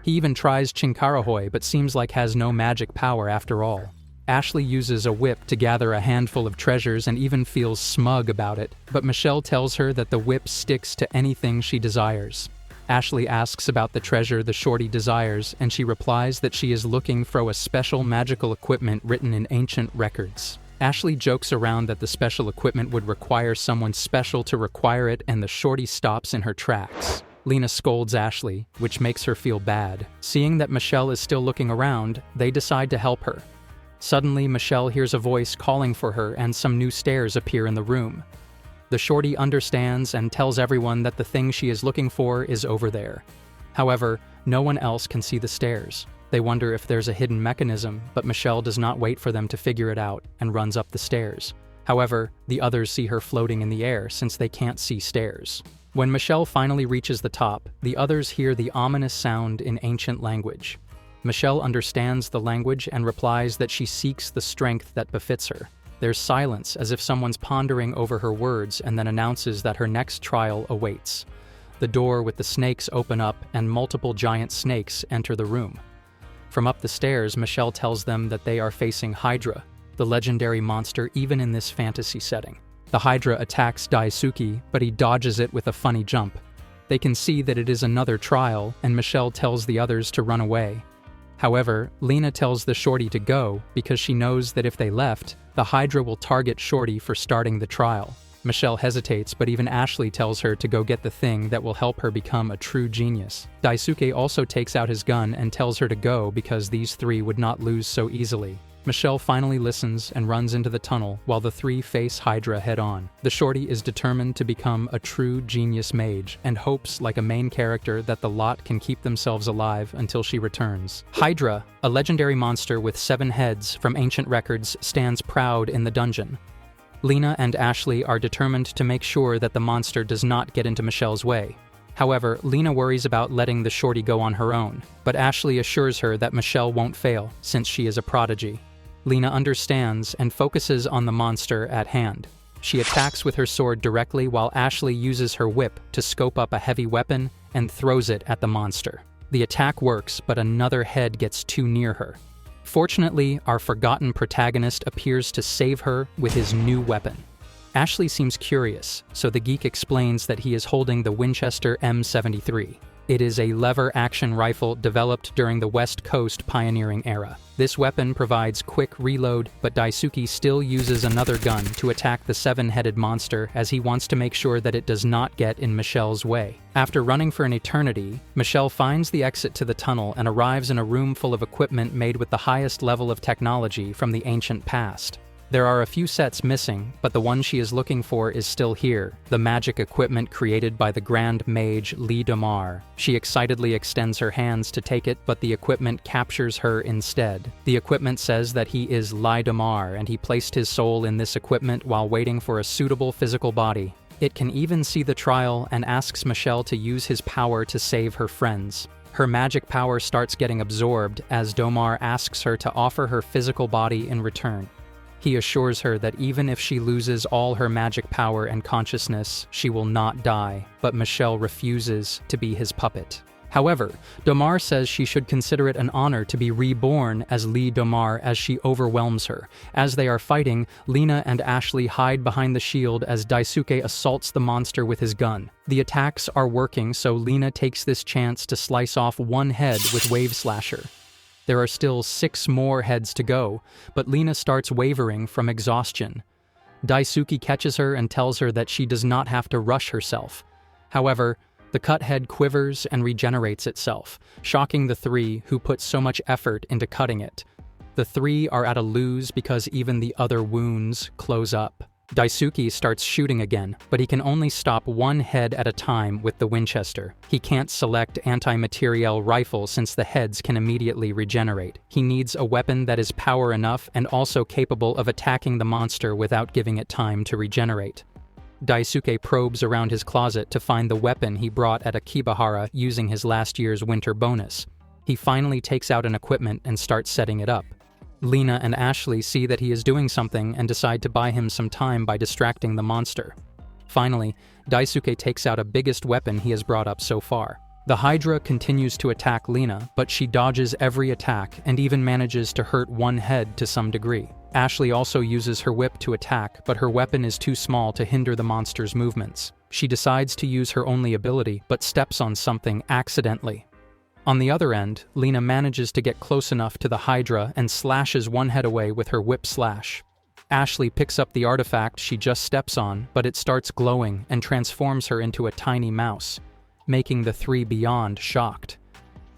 He even tries Chinkarahoi, but seems like has no magic power after all. Ashley uses a whip to gather a handful of treasures and even feels smug about it, but Michelle tells her that the whip sticks to anything she desires. Ashley asks about the treasure the shorty desires, and she replies that she is looking for a special magical equipment written in ancient records. Ashley jokes around that the special equipment would require someone special to require it, and the shorty stops in her tracks. Lena scolds Ashley, which makes her feel bad. Seeing that Michelle is still looking around, they decide to help her. Suddenly, Michelle hears a voice calling for her, and some new stairs appear in the room. The shorty understands and tells everyone that the thing she is looking for is over there. However, no one else can see the stairs. They wonder if there's a hidden mechanism, but Michelle does not wait for them to figure it out and runs up the stairs. However, the others see her floating in the air since they can't see stairs. When Michelle finally reaches the top, the others hear the ominous sound in ancient language. Michelle understands the language and replies that she seeks the strength that befits her. There's silence, as if someone's pondering over her words, and then announces that her next trial awaits. The door with the snakes open up, and multiple giant snakes enter the room. From up the stairs, Michelle tells them that they are facing Hydra, the legendary monster even in this fantasy setting. The Hydra attacks Daisuke, but he dodges it with a funny jump. They can see that it is another trial, and Michelle tells the others to run away. However, Lena tells the shorty to go because she knows that if they left, the Hydra will target shorty for starting the trial. Michelle hesitates, but even Ashley tells her to go get the thing that will help her become a true genius. Daisuke also takes out his gun and tells her to go because these three would not lose so easily. Michelle finally listens and runs into the tunnel while the three face Hydra head-on. The shorty is determined to become a true genius mage and hopes, like a main character, that the lot can keep themselves alive until she returns. Hydra, a legendary monster with 7 heads from ancient records, stands proud in the dungeon. Lena and Ashley are determined to make sure that the monster does not get into Michelle's way. However, Lena worries about letting the shorty go on her own, but Ashley assures her that Michelle won't fail since she is a prodigy. Lena understands and focuses on the monster at hand. She attacks with her sword directly while Ashley uses her whip to scope up a heavy weapon and throws it at the monster. The attack works, but another head gets too near her. Fortunately, our forgotten protagonist appears to save her with his new weapon. Ashley seems curious, so the geek explains that he is holding the Winchester M73. It is a lever-action rifle developed during the West Coast pioneering era. This weapon provides quick reload, but Daisuke still uses another gun to attack the 7-headed monster as he wants to make sure that it does not get in Michelle's way. After running for an eternity, Michelle finds the exit to the tunnel and arrives in a room full of equipment made with the highest level of technology from the ancient past. There are a few sets missing, but the one she is looking for is still here, the magic equipment created by the Grand Mage Lee Damar. She excitedly extends her hands to take it, but the equipment captures her instead. The equipment says that he is Lee Damar, and he placed his soul in this equipment while waiting for a suitable physical body. It can even see the trial and asks Michelle to use his power to save her friends. Her magic power starts getting absorbed as Domar asks her to offer her physical body in return. He assures her that even if she loses all her magic power and consciousness, she will not die, but Michelle refuses to be his puppet. However, Domar says she should consider it an honor to be reborn as Lee Domar as she overwhelms her. As they are fighting, Lena and Ashley hide behind the shield as Daisuke assaults the monster with his gun. The attacks are working, so Lena takes this chance to slice off one head with Wave Slasher. There are still 6 more heads to go, but Lena starts wavering from exhaustion. Daisuke catches her and tells her that she does not have to rush herself. However, the cut head quivers and regenerates itself, shocking the 3 who put so much effort into cutting it. The 3 are at a lose because even the other wounds close up. Daisuke starts shooting again, but he can only stop 1 head at a time with the Winchester. He can't select anti-materiel rifle since the heads can immediately regenerate. He needs a weapon that is power enough and also capable of attacking the monster without giving it time to regenerate. Daisuke probes around his closet to find the weapon he brought at Akibahara using his last year's winter bonus. He finally takes out an equipment and starts setting it up. Lena and Ashley see that he is doing something and decide to buy him some time by distracting the monster. Finally, Daisuke takes out a biggest weapon he has brought up so far. The Hydra continues to attack Lena, but she dodges every attack and even manages to hurt 1 head to some degree. Ashley also uses her whip to attack, but her weapon is too small to hinder the monster's movements. She decides to use her only ability, but steps on something accidentally. On the other end, Lena manages to get close enough to the Hydra and slashes 1 head away with her whip slash. Ashley picks up the artifact she just steps on, but it starts glowing and transforms her into a tiny mouse, making the 3 beyond shocked.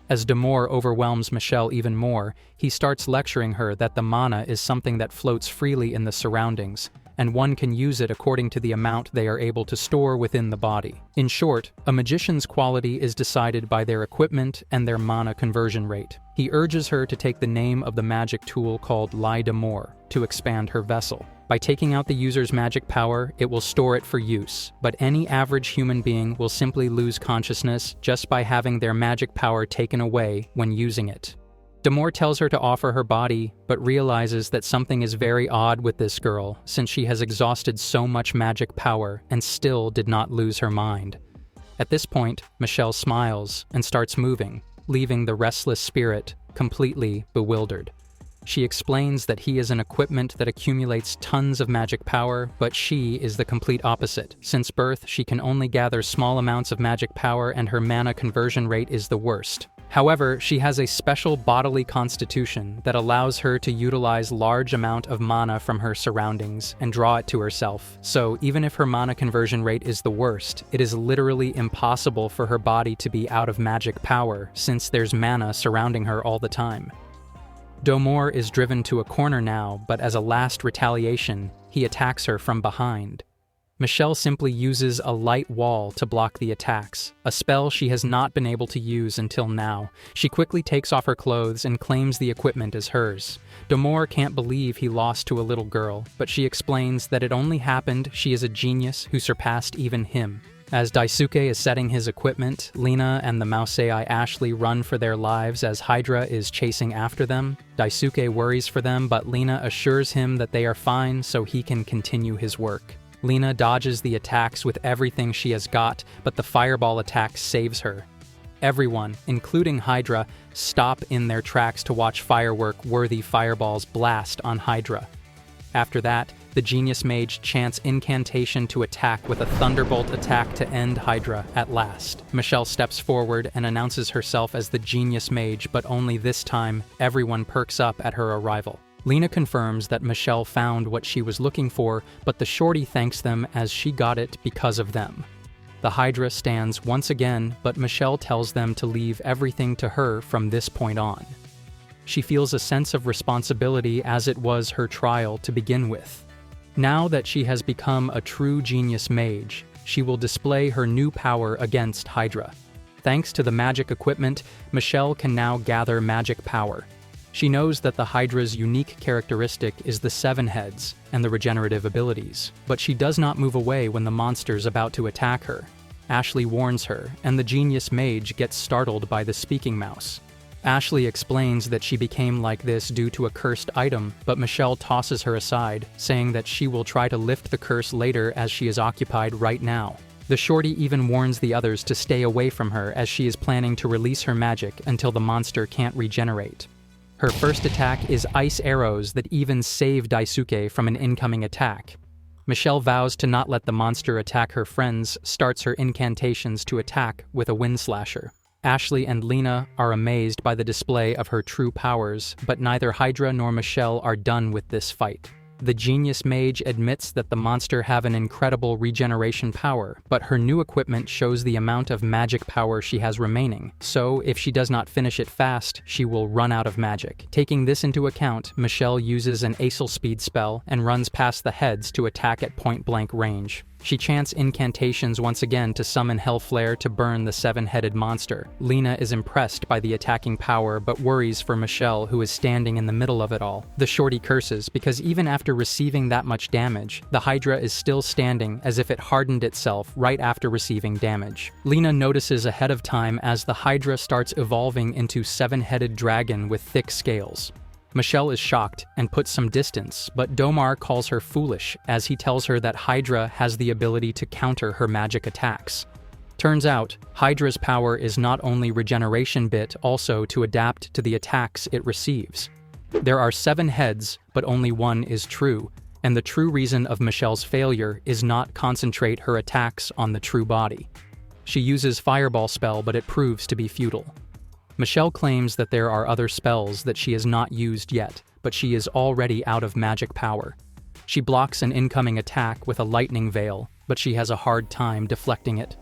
As Demore overwhelms Michelle even more, he starts lecturing her that the mana is something that floats freely in the surroundings, and one can use it according to the amount they are able to store within the body. In short, a magician's quality is decided by their equipment and their mana conversion rate. He urges her to take the name of the magic tool called Lie Demore to expand her vessel. By taking out the user's magic power, it will store it for use, but any average human being will simply lose consciousness just by having their magic power taken away when using it. Demore tells her to offer her body, but realizes that something is very odd with this girl since she has exhausted so much magic power and still did not lose her mind. At this point, Michelle smiles and starts moving, leaving the restless spirit completely bewildered. She explains that he is an equipment that accumulates tons of magic power, but she is the complete opposite. Since birth, she can only gather small amounts of magic power and her mana conversion rate is the worst. However, she has a special bodily constitution that allows her to utilize large amount of mana from her surroundings and draw it to herself. So even if her mana conversion rate is the worst, it is literally impossible for her body to be out of magic power since there's mana surrounding her all the time. Domore is driven to a corner now, but as a last retaliation, he attacks her from behind. Michelle simply uses a light wall to block the attacks, a spell she has not been able to use until now. She quickly takes off her clothes and claims the equipment as hers. Domore can't believe he lost to a little girl, but she explains that it only happened she is a genius who surpassed even him. As Daisuke is setting his equipment, Lena and the Mousei Ashley run for their lives as Hydra is chasing after them. Daisuke worries for them, but Lena assures him that they are fine so he can continue his work. Lena dodges the attacks with everything she has got, but the fireball attack saves her. Everyone, including Hydra, stop in their tracks to watch firework-worthy fireballs blast on Hydra. After that, the Genius Mage chants incantation to attack with a thunderbolt attack to end Hydra at last. Michelle steps forward and announces herself as the Genius Mage, but only this time, everyone perks up at her arrival. Lena confirms that Michelle found what she was looking for, but the shorty thanks them as she got it because of them. The Hydra stands once again, but Michelle tells them to leave everything to her from this point on. She feels a sense of responsibility as it was her trial to begin with. Now that she has become a true Genius Mage, she will display her new power against Hydra. Thanks to the magic equipment, Michelle can now gather magic power. She knows that the Hydra's unique characteristic is the 7 heads and the regenerative abilities, but she does not move away when the monster's about to attack her. Ashley warns her, and the Genius Mage gets startled by the speaking mouse. Ashley explains that she became like this due to a cursed item, but Michelle tosses her aside, saying that she will try to lift the curse later as she is occupied right now. The shorty even warns the others to stay away from her as she is planning to release her magic until the monster can't regenerate. Her first attack is ice arrows that even save Daisuke from an incoming attack. Michelle vows to not let the monster attack her friends, starts her incantations to attack with a wind slasher. Ashley and Lena are amazed by the display of her true powers, but neither Hydra nor Michelle are done with this fight. The genius mage admits that the monster have an incredible regeneration power, but her new equipment shows the amount of magic power she has remaining, so if she does not finish it fast, she will run out of magic. Taking this into account, Michelle uses an acel speed spell and runs past the heads to attack at point-blank range. She chants incantations once again to summon Hellflare to burn the seven-headed monster. Lena is impressed by the attacking power but worries for Michelle, who is standing in the middle of it all. The shorty curses because even after receiving that much damage, the Hydra is still standing as if it hardened itself right after receiving damage. Lena notices ahead of time as the Hydra starts evolving into seven-headed dragon with thick scales. Michelle is shocked and puts some distance, but Domar calls her foolish as he tells her that Hydra has the ability to counter her magic attacks. Turns out, Hydra's power is not only regeneration but also to adapt to the attacks it receives. There are 7 heads, but only one is true, and the true reason of Michelle's failure is not concentrate her attacks on the true body. She uses Fireball spell, but it proves to be futile. Michelle claims that there are other spells that she has not used yet, but she is already out of magic power. She blocks an incoming attack with a lightning veil, but she has a hard time deflecting it.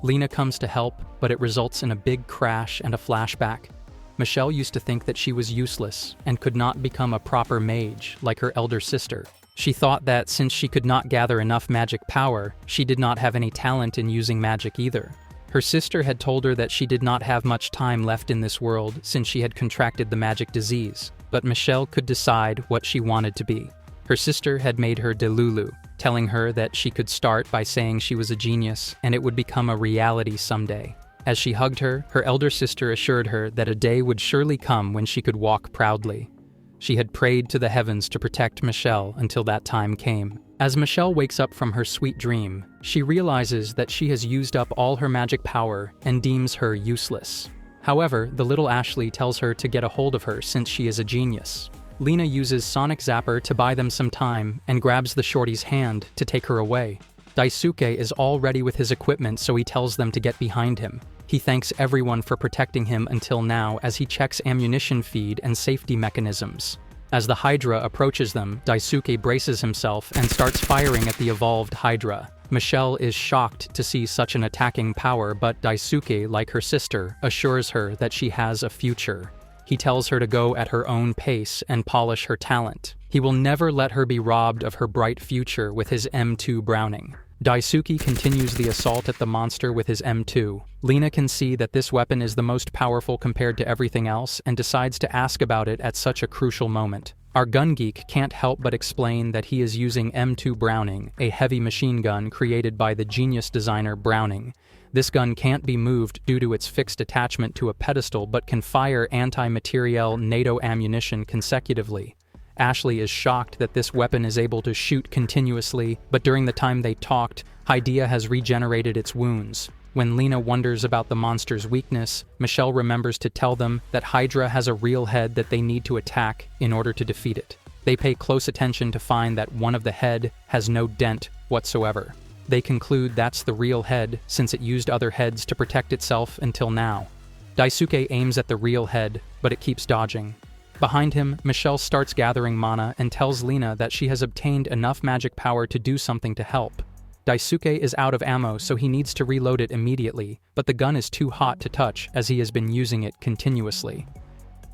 Lena comes to help, but it results in a big crash and a flashback. Michelle used to think that she was useless and could not become a proper mage like her elder sister. She thought that since she could not gather enough magic power, she did not have any talent in using magic either. Her sister had told her that she did not have much time left in this world since she had contracted the magic disease, but Michelle could decide what she wanted to be. Her sister had made her Delulu, telling her that she could start by saying she was a genius and it would become a reality someday. As she hugged her, her elder sister assured her that a day would surely come when she could walk proudly. She had prayed to the heavens to protect Michelle until that time came. As Michelle wakes up from her sweet dream, she realizes that she has used up all her magic power and deems her useless. However, the little Ashley tells her to get a hold of her since she is a genius. Lena uses Sonic Zapper to buy them some time and grabs the shorty's hand to take her away. Daisuke is all ready with his equipment, so he tells them to get behind him. He thanks everyone for protecting him until now as he checks ammunition feed and safety mechanisms. As the Hydra approaches them, Daisuke braces himself and starts firing at the evolved Hydra. Michelle is shocked to see such an attacking power, but Daisuke, like her sister, assures her that she has a future. He tells her to go at her own pace and polish her talent. He will never let her be robbed of her bright future with his M2 Browning. Daisuke continues the assault at the monster with his M2. Lena can see that this weapon is the most powerful compared to everything else and decides to ask about it at such a crucial moment. Our gun geek can't help but explain that he is using M2 Browning, a heavy machine gun created by the genius designer Browning. This gun can't be moved due to its fixed attachment to a pedestal but can fire anti-materiel NATO ammunition consecutively. Ashley is shocked that this weapon is able to shoot continuously, but during the time they talked, Hydea has regenerated its wounds. When Lena wonders about the monster's weakness, Michelle remembers to tell them that Hydra has a real head that they need to attack in order to defeat it. They pay close attention to find that one of the head has no dent whatsoever. They conclude that's the real head since it used other heads to protect itself until now. Daisuke aims at the real head, but it keeps dodging. Behind him, Michelle starts gathering mana and tells Lena that she has obtained enough magic power to do something to help. Daisuke is out of ammo, so he needs to reload it immediately, but the gun is too hot to touch as he has been using it continuously.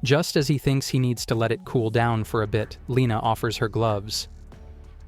Just as he thinks he needs to let it cool down for a bit, Lena offers her gloves.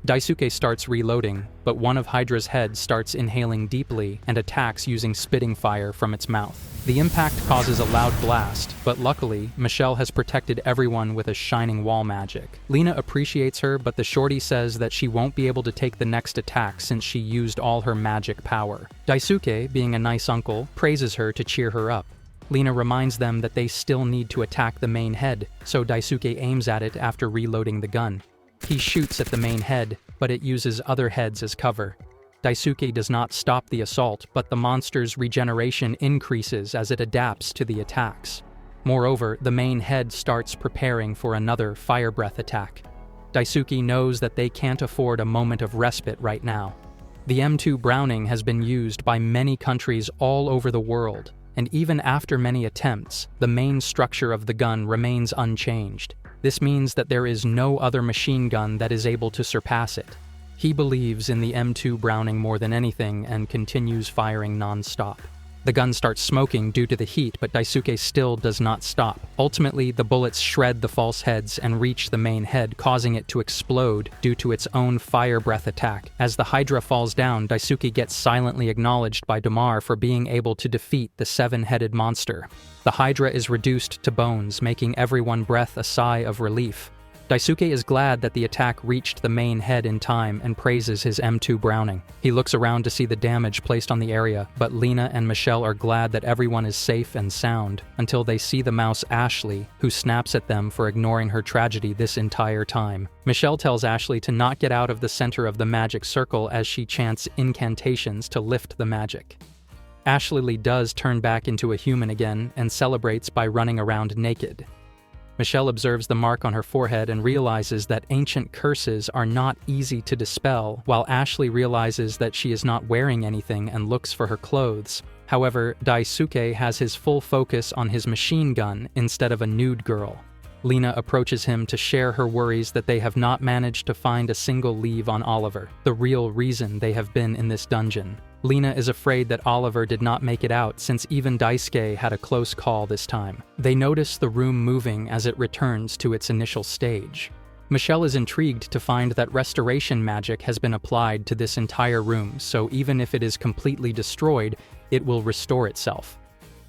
Daisuke starts reloading, but one of Hydra's heads starts inhaling deeply and attacks using spitting fire from its mouth. The impact causes a loud blast, but luckily, Michelle has protected everyone with a shining wall magic. Lena appreciates her, but the shorty says that she won't be able to take the next attack since she used all her magic power. Daisuke, being a nice uncle, praises her to cheer her up. Lena reminds them that they still need to attack the main head, so Daisuke aims at it after reloading the gun. He shoots at the main head, but it uses other heads as cover. Daisuke does not stop the assault, but the monster's regeneration increases as it adapts to the attacks. Moreover, the main head starts preparing for another fire breath attack. Daisuke knows that they can't afford a moment of respite right now. The M2 Browning has been used by many countries all over the world, and even after many attempts, the main structure of the gun remains unchanged. This means that there is no other machine gun that is able to surpass it. He believes in the M2 Browning more than anything and continues firing non-stop. The gun starts smoking due to the heat, but Daisuke still does not stop. Ultimately, the bullets shred the false heads and reach the main head, causing it to explode due to its own fire breath attack. As the Hydra falls down, Daisuke gets silently acknowledged by Domar for being able to defeat the seven-headed monster. The Hydra is reduced to bones, making everyone breathe a sigh of relief. Daisuke is glad that the attack reached the main head in time and praises his M2 Browning. He looks around to see the damage placed on the area, but Lena and Michelle are glad that everyone is safe and sound, until they see the mouse Ashley, who snaps at them for ignoring her tragedy this entire time. Michelle tells Ashley to not get out of the center of the magic circle as she chants incantations to lift the magic. Ashley does turn back into a human again and celebrates by running around naked. Michelle observes the mark on her forehead and realizes that ancient curses are not easy to dispel, while Ashley realizes that she is not wearing anything and looks for her clothes. However, Daisuke has his full focus on his machine gun instead of a nude girl. Lena approaches him to share her worries that they have not managed to find a single lead on Oliver, the real reason they have been in this dungeon. Lena is afraid that Oliver did not make it out since even Daisuke had a close call this time. They notice the room moving as it returns to its initial stage. Michelle is intrigued to find that restoration magic has been applied to this entire room, so even if it is completely destroyed, it will restore itself.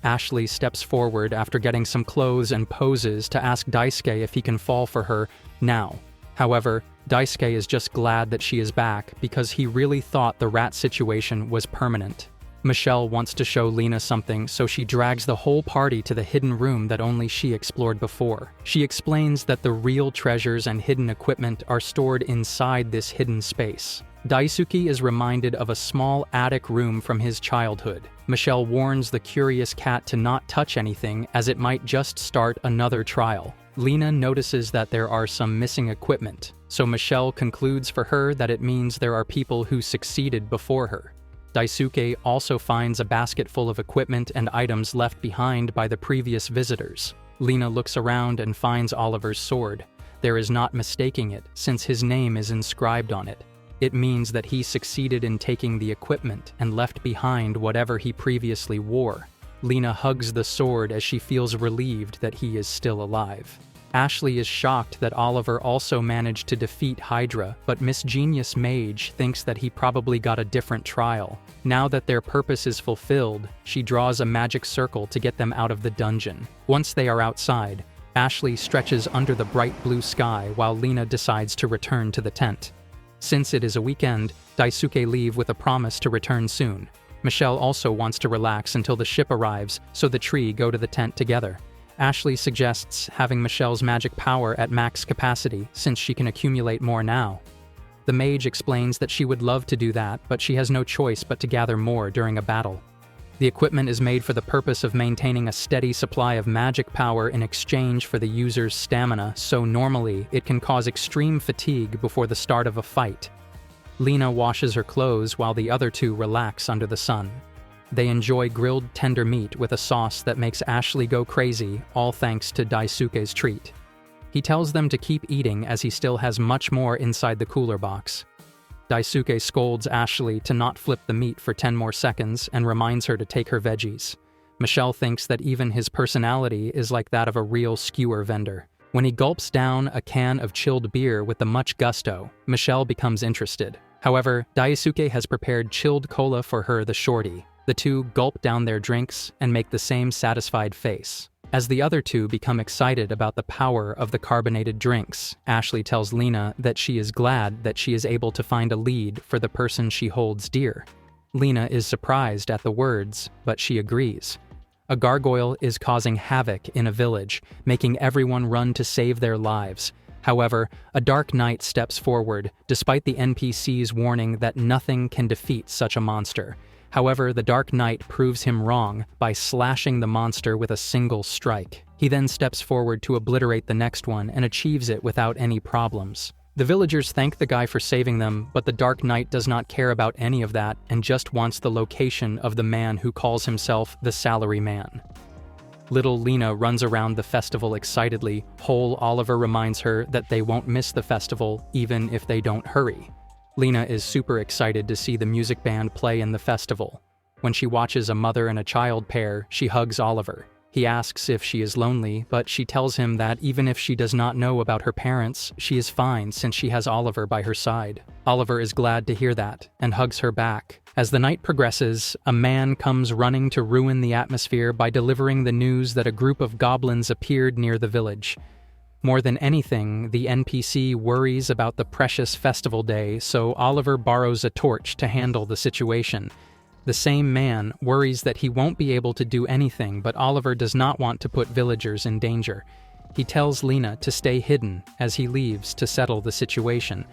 Ashley steps forward after getting some clothes and poses to ask Daisuke if he can fall for her now. However, Daisuke is just glad that she is back because he really thought the rat situation was permanent. Michelle wants to show Lena something, so she drags the whole party to the hidden room that only she explored before. She explains that the real treasures and hidden equipment are stored inside this hidden space. Daisuke is reminded of a small attic room from his childhood. Michelle warns the curious cat to not touch anything as it might just start another trial. Lena notices that there are some missing equipment, so Michelle concludes for her that it means there are people who succeeded before her. Daisuke also finds a basket full of equipment and items left behind by the previous visitors. Lena looks around and finds Oliver's sword. There is not mistaking it, since his name is inscribed on it. It means that he succeeded in taking the equipment and left behind whatever he previously wore. Lena hugs the sword as she feels relieved that he is still alive. Ashley is shocked that Oliver also managed to defeat Hydra, but Miss Genius Mage thinks that he probably got a different trial. Now that their purpose is fulfilled, she draws a magic circle to get them out of the dungeon. Once they are outside, Ashley stretches under the bright blue sky while Lena decides to return to the tent. Since it is a weekend, Daisuke leaves with a promise to return soon. Michelle also wants to relax until the ship arrives, so the three go to the tent together. Ashley suggests having Michelle's magic power at max capacity since she can accumulate more now. The mage explains that she would love to do that, but she has no choice but to gather more during a battle. The equipment is made for the purpose of maintaining a steady supply of magic power in exchange for the user's stamina, so normally it can cause extreme fatigue before the start of a fight. Lena washes her clothes while the other two relax under the sun. They enjoy grilled tender meat with a sauce that makes Ashley go crazy, all thanks to Daisuke's treat. He tells them to keep eating as he still has much more inside the cooler box. Daisuke scolds Ashley to not flip the meat for 10 more seconds and reminds her to take her veggies. Michelle thinks that even his personality is like that of a real skewer vendor. When he gulps down a can of chilled beer with much gusto, Michelle becomes interested. However, Daisuke has prepared chilled cola for her, the shorty. The two gulp down their drinks and make the same satisfied face. As the other two become excited about the power of the carbonated drinks, Ashley tells Lena that she is glad that she is able to find a lead for the person she holds dear. Lena is surprised at the words, but she agrees. A gargoyle is causing havoc in a village, making everyone run to save their lives. However, a dark knight steps forward, despite the NPC's warning that nothing can defeat such a monster. However, the Dark Knight proves him wrong by slashing the monster with a single strike. He then steps forward to obliterate the next one and achieves it without any problems. The villagers thank the guy for saving them, but the Dark Knight does not care about any of that and just wants the location of the man who calls himself the Salary Man. Little Lena runs around the festival excitedly. Whole Oliver reminds her that they won't miss the festival even if they don't hurry. Lena is super excited to see the music band play in the festival. When she watches a mother and a child pair, she hugs Oliver. He asks if she is lonely, but she tells him that even if she does not know about her parents, she is fine since she has Oliver by her side. Oliver is glad to hear that and hugs her back. As the night progresses, a man comes running to ruin the atmosphere by delivering the news that a group of goblins appeared near the village. More than anything, the NPC worries about the precious festival day, so Oliver borrows a torch to handle the situation. The same man worries that he won't be able to do anything, but Oliver does not want to put villagers in danger. He tells Lena to stay hidden as he leaves to settle the situation.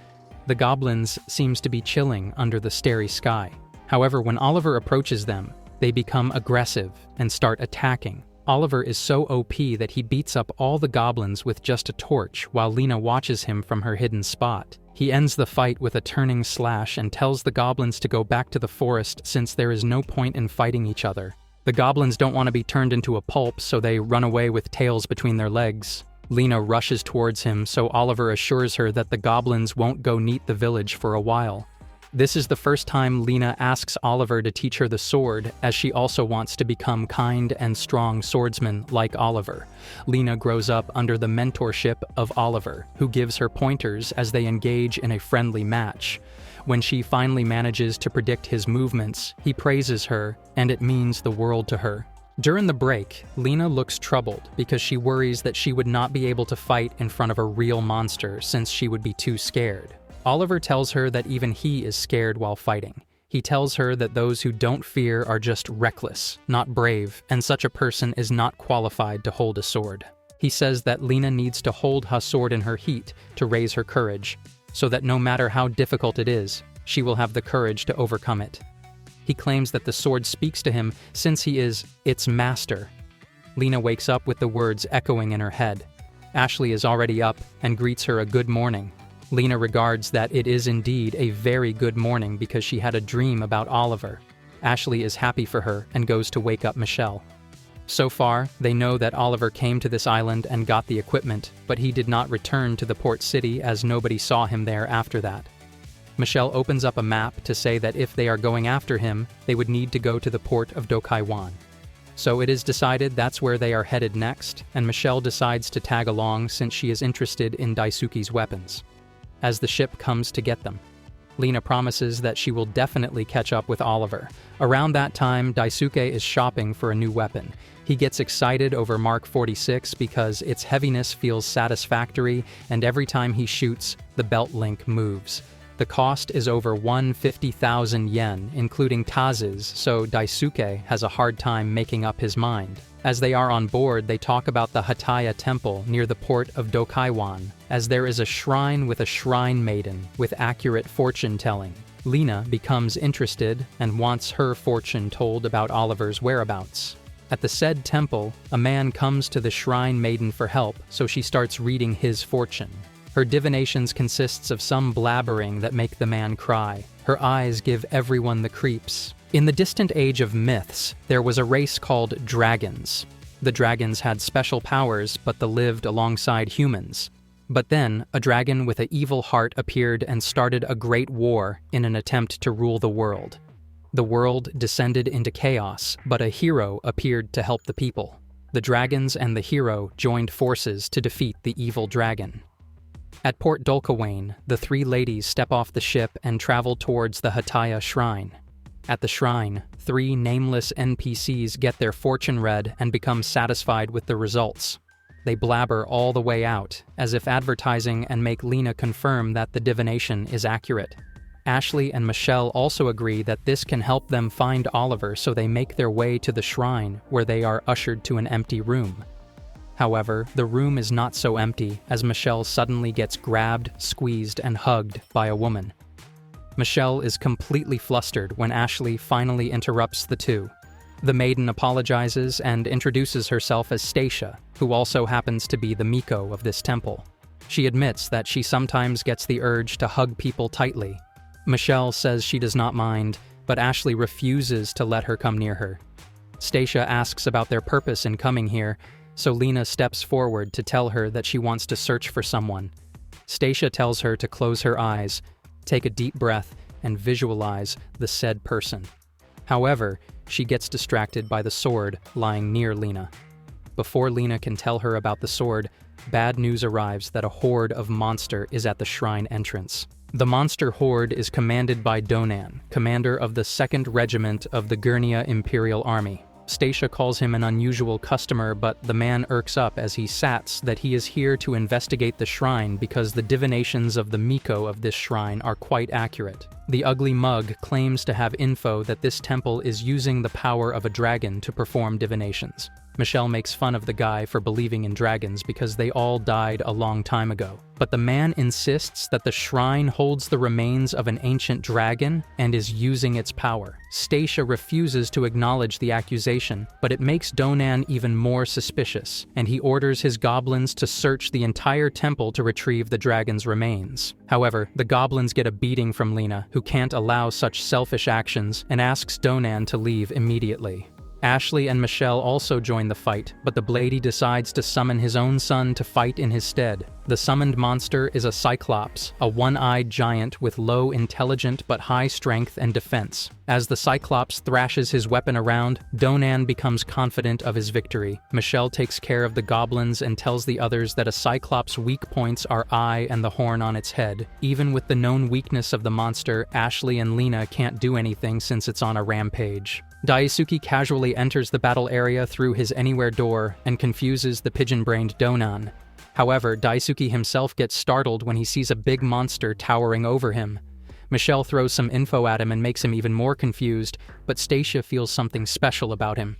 The goblins seems to be chilling under the starry sky. However, when Oliver approaches them, they become aggressive and start attacking. Oliver is so OP that he beats up all the goblins with just a torch while Lena watches him from her hidden spot. He ends the fight with a turning slash and tells the goblins to go back to the forest since there is no point in fighting each other. The goblins don't want to be turned into a pulp, so they run away with tails between their legs. Lena rushes towards him, so Oliver assures her that the goblins won't go neat the village for a while. This is the first time Lena asks Oliver to teach her the sword, as she also wants to become kind and strong swordsman like Oliver. Lena grows up under the mentorship of Oliver, who gives her pointers as they engage in a friendly match. When she finally manages to predict his movements, he praises her, and it means the world to her. During the break, Lena looks troubled because she worries that she would not be able to fight in front of a real monster since she would be too scared. Oliver tells her that even he is scared while fighting. He tells her that those who don't fear are just reckless, not brave, and such a person is not qualified to hold a sword. He says that Lena needs to hold her sword in her heat to raise her courage, so that no matter how difficult it is, she will have the courage to overcome it. He claims that the sword speaks to him since he is its master. Lena wakes up with the words echoing in her head. Ashley is already up and greets her a good morning. Lena regards that it is indeed a very good morning because she had a dream about Oliver. Ashley is happy for her and goes to wake up Michelle. So far, they know that Oliver came to this island and got the equipment, but he did not return to the port city as nobody saw him there after that. Michelle opens up a map to say that if they are going after him, they would need to go to the port of Dokaiwan. So it is decided that's where they are headed next, and Michelle decides to tag along since she is interested in Daisuke's weapons. As the ship comes to get them, Lena promises that she will definitely catch up with Oliver. Around that time, Daisuke is shopping for a new weapon. He gets excited over Mark 46 because its heaviness feels satisfactory, and every time he shoots, the belt link moves. The cost is over 150,000 yen, including Taz's, so Daisuke has a hard time making up his mind. As they are on board, they talk about the Hataya Temple near the port of Dokaiwan, as there is a shrine with a shrine maiden with accurate fortune-telling. Lena becomes interested and wants her fortune told about Oliver's whereabouts. At the said temple, a man comes to the shrine maiden for help, so she starts reading his fortune. Her divinations consists of some blabbering that make the man cry. Her eyes give everyone the creeps. In the distant age of myths, there was a race called dragons. The dragons had special powers, but they lived alongside humans. But then, a dragon with an evil heart appeared and started a great war in an attempt to rule the world. The world descended into chaos, but a hero appeared to help the people. The dragons and the hero joined forces to defeat the evil dragon. At Port Dolkawane, the three ladies step off the ship and travel towards the Hataya Shrine. At the shrine, three nameless NPCs get their fortune read and become satisfied with the results. They blabber all the way out, as if advertising, and make Lena confirm that the divination is accurate. Ashley and Michelle also agree that this can help them find Oliver, so they make their way to the shrine, where they are ushered to an empty room. However, the room is not so empty, as Michelle suddenly gets grabbed, squeezed, and hugged by a woman. Michelle is completely flustered when Ashley finally interrupts the two. The maiden apologizes and introduces herself as Stacia, who also happens to be the Miko of this temple. She admits that she sometimes gets the urge to hug people tightly. Michelle says she does not mind, but Ashley refuses to let her come near her. Stacia asks about their purpose in coming here, so Lena steps forward to tell her that she wants to search for someone. Stacia tells her to close her eyes, take a deep breath, and visualize the said person. However, she gets distracted by the sword lying near Lena. Before Lena can tell her about the sword, bad news arrives that a horde of monster is at the shrine entrance. The monster horde is commanded by Donan, commander of the 2nd Regiment of the Gurnia Imperial Army. Stacia calls him an unusual customer, but the man irks up as he sats that he is here to investigate the shrine because the divinations of the Miko of this shrine are quite accurate. The ugly mug claims to have info that this temple is using the power of a dragon to perform divinations. Michelle makes fun of the guy for believing in dragons because they all died a long time ago. But the man insists that the shrine holds the remains of an ancient dragon and is using its power. Stacia refuses to acknowledge the accusation, but it makes Donan even more suspicious, and he orders his goblins to search the entire temple to retrieve the dragon's remains. However, the goblins get a beating from Lena, who can't allow such selfish actions, and asks Donan to leave immediately. Ashley and Michelle also join the fight, but the Blady decides to summon his own son to fight in his stead. The summoned monster is a Cyclops, a one-eyed giant with low intelligence but high strength and defense. As the Cyclops thrashes his weapon around, Donan becomes confident of his victory. Michelle takes care of the goblins and tells the others that a Cyclops' weak points are eye and the horn on its head. Even with the known weakness of the monster, Ashley and Lena can't do anything since it's on a rampage. Daisuke casually enters the battle area through his anywhere door and confuses the pigeon-brained Donan. However, Daisuke himself gets startled when he sees a big monster towering over him. Michelle throws some info at him and makes him even more confused, but Stacia feels something special about him.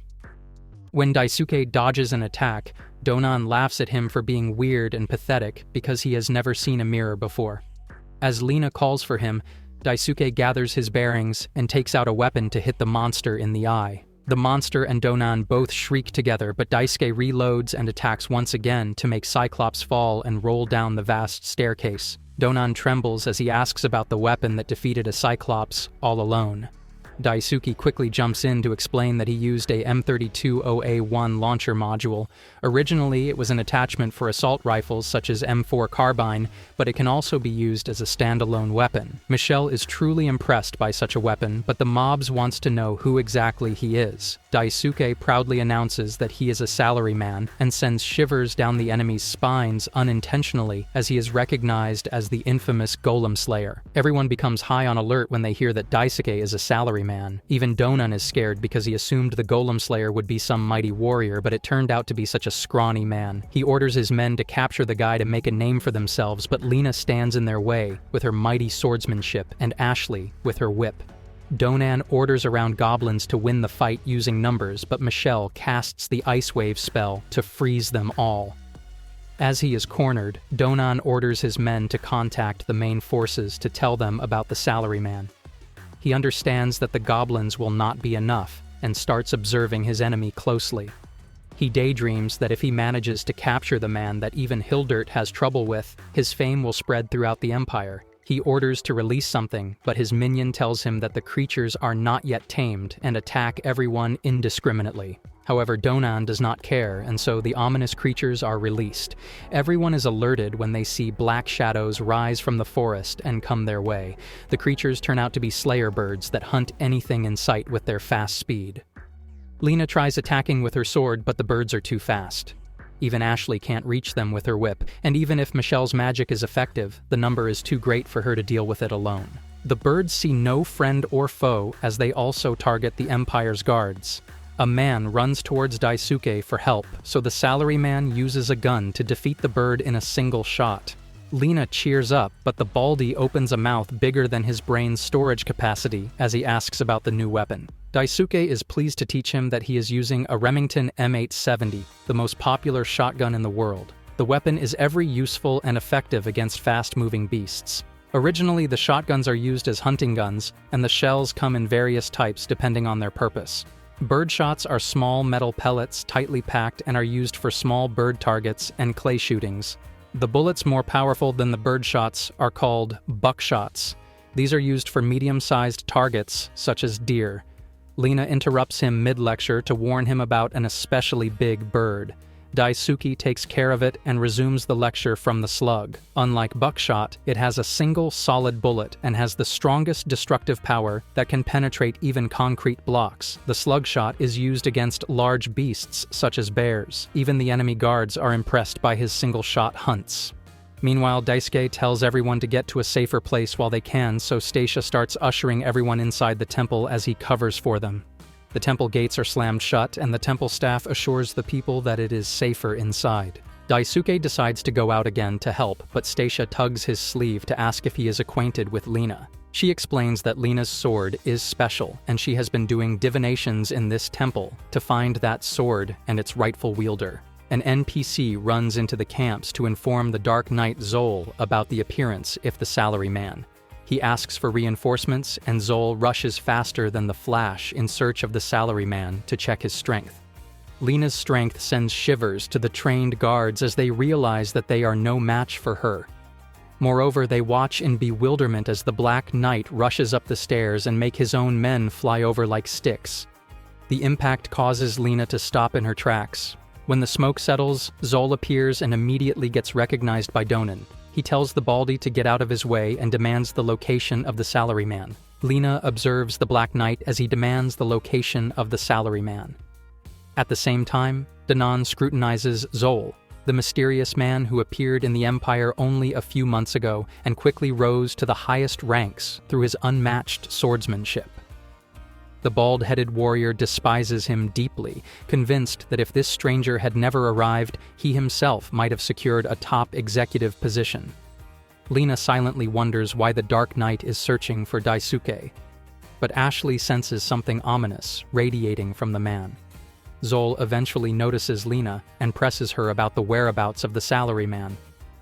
When Daisuke dodges an attack, Donan laughs at him for being weird and pathetic because he has never seen a mirror before. As Lena calls for him, Daisuke gathers his bearings and takes out a weapon to hit the monster in the eye. The monster and Donan both shriek together, but Daisuke reloads and attacks once again to make Cyclops fall and roll down the vast staircase. Donan trembles as he asks about the weapon that defeated a Cyclops all alone. Daisuke quickly jumps in to explain that he used a M32OA1 launcher module. Originally, it was an attachment for assault rifles such as M4 carbine, but it can also be used as a standalone weapon. Michelle is truly impressed by such a weapon, but the mobs wants to know who exactly he is. Daisuke proudly announces that he is a salaryman and sends shivers down the enemy's spines unintentionally as he is recognized as the infamous Golem Slayer. Everyone becomes high on alert when they hear that Daisuke is a salaryman. Even Donan is scared because he assumed the Golem Slayer would be some mighty warrior, but it turned out to be such a scrawny man. He orders his men to capture the guy to make a name for themselves, but Lena stands in their way with her mighty swordsmanship and Ashley with her whip. Donan orders around goblins to win the fight using numbers, but Michelle casts the Ice Wave spell to freeze them all. As he is cornered, Donan orders his men to contact the main forces to tell them about the salaryman. He understands that the goblins will not be enough and starts observing his enemy closely. He daydreams that if he manages to capture the man that even Hildert has trouble with, his fame will spread throughout the Empire. He orders to release something, but his minion tells him that the creatures are not yet tamed and attack everyone indiscriminately. However, Donan does not care, and so the ominous creatures are released. Everyone is alerted when they see black shadows rise from the forest and come their way. The creatures turn out to be slayer birds that hunt anything in sight with their fast speed. Lena tries attacking with her sword, but the birds are too fast. Even Ashley can't reach them with her whip, and even if Michelle's magic is effective, the number is too great for her to deal with it alone. The birds see no friend or foe as they also target the Empire's guards. A man runs towards Daisuke for help, so the salaryman uses a gun to defeat the bird in a single shot. Lena cheers up, but the baldy opens a mouth bigger than his brain's storage capacity as he asks about the new weapon. Daisuke is pleased to teach him that he is using a Remington M870, the most popular shotgun in the world. The weapon is very useful and effective against fast-moving beasts. Originally, the shotguns are used as hunting guns, and the shells come in various types depending on their purpose. Bird shots are small metal pellets tightly packed and are used for small bird targets and clay shootings. The bullets more powerful than the bird shots are called buckshots. These are used for medium-sized targets, such as deer. Lena interrupts him mid-lecture to warn him about an especially big bird. Daisuke takes care of it and resumes the lecture from the slug. Unlike buckshot, it has a single solid bullet and has the strongest destructive power that can penetrate even concrete blocks. The slug shot is used against large beasts such as bears. Even the enemy guards are impressed by his single-shot hunts. Meanwhile, Daisuke tells everyone to get to a safer place while they can, so Stacia starts ushering everyone inside the temple as he covers for them. The temple gates are slammed shut, and the temple staff assures the people that it is safer inside. Daisuke decides to go out again to help, but Stacia tugs his sleeve to ask if he is acquainted with Lena. She explains that Lena's sword is special, and she has been doing divinations in this temple to find that sword and its rightful wielder. An NPC runs into the camps to inform the Dark Knight Zol about the appearance if the salaryman. He asks for reinforcements, and Zol rushes faster than the Flash in search of the salaryman to check his strength. Lena's strength sends shivers to the trained guards as they realize that they are no match for her. Moreover, they watch in bewilderment as the Black Knight rushes up the stairs and make his own men fly over like sticks. The impact causes Lena to stop in her tracks. When the smoke settles, Zol appears and immediately gets recognized by Donin. He tells the baldy to get out of his way and demands the location of the salaryman. Lena observes the Black Knight as he demands the location of the salaryman. At the same time, Donin scrutinizes Zol, the mysterious man who appeared in the Empire only a few months ago and quickly rose to the highest ranks through his unmatched swordsmanship. The bald-headed warrior despises him deeply, convinced that if this stranger had never arrived, he himself might have secured a top executive position. Lena silently wonders why the Dark Knight is searching for Daisuke, but Ashley senses something ominous radiating from the man. Zol eventually notices Lena and presses her about the whereabouts of the salaryman.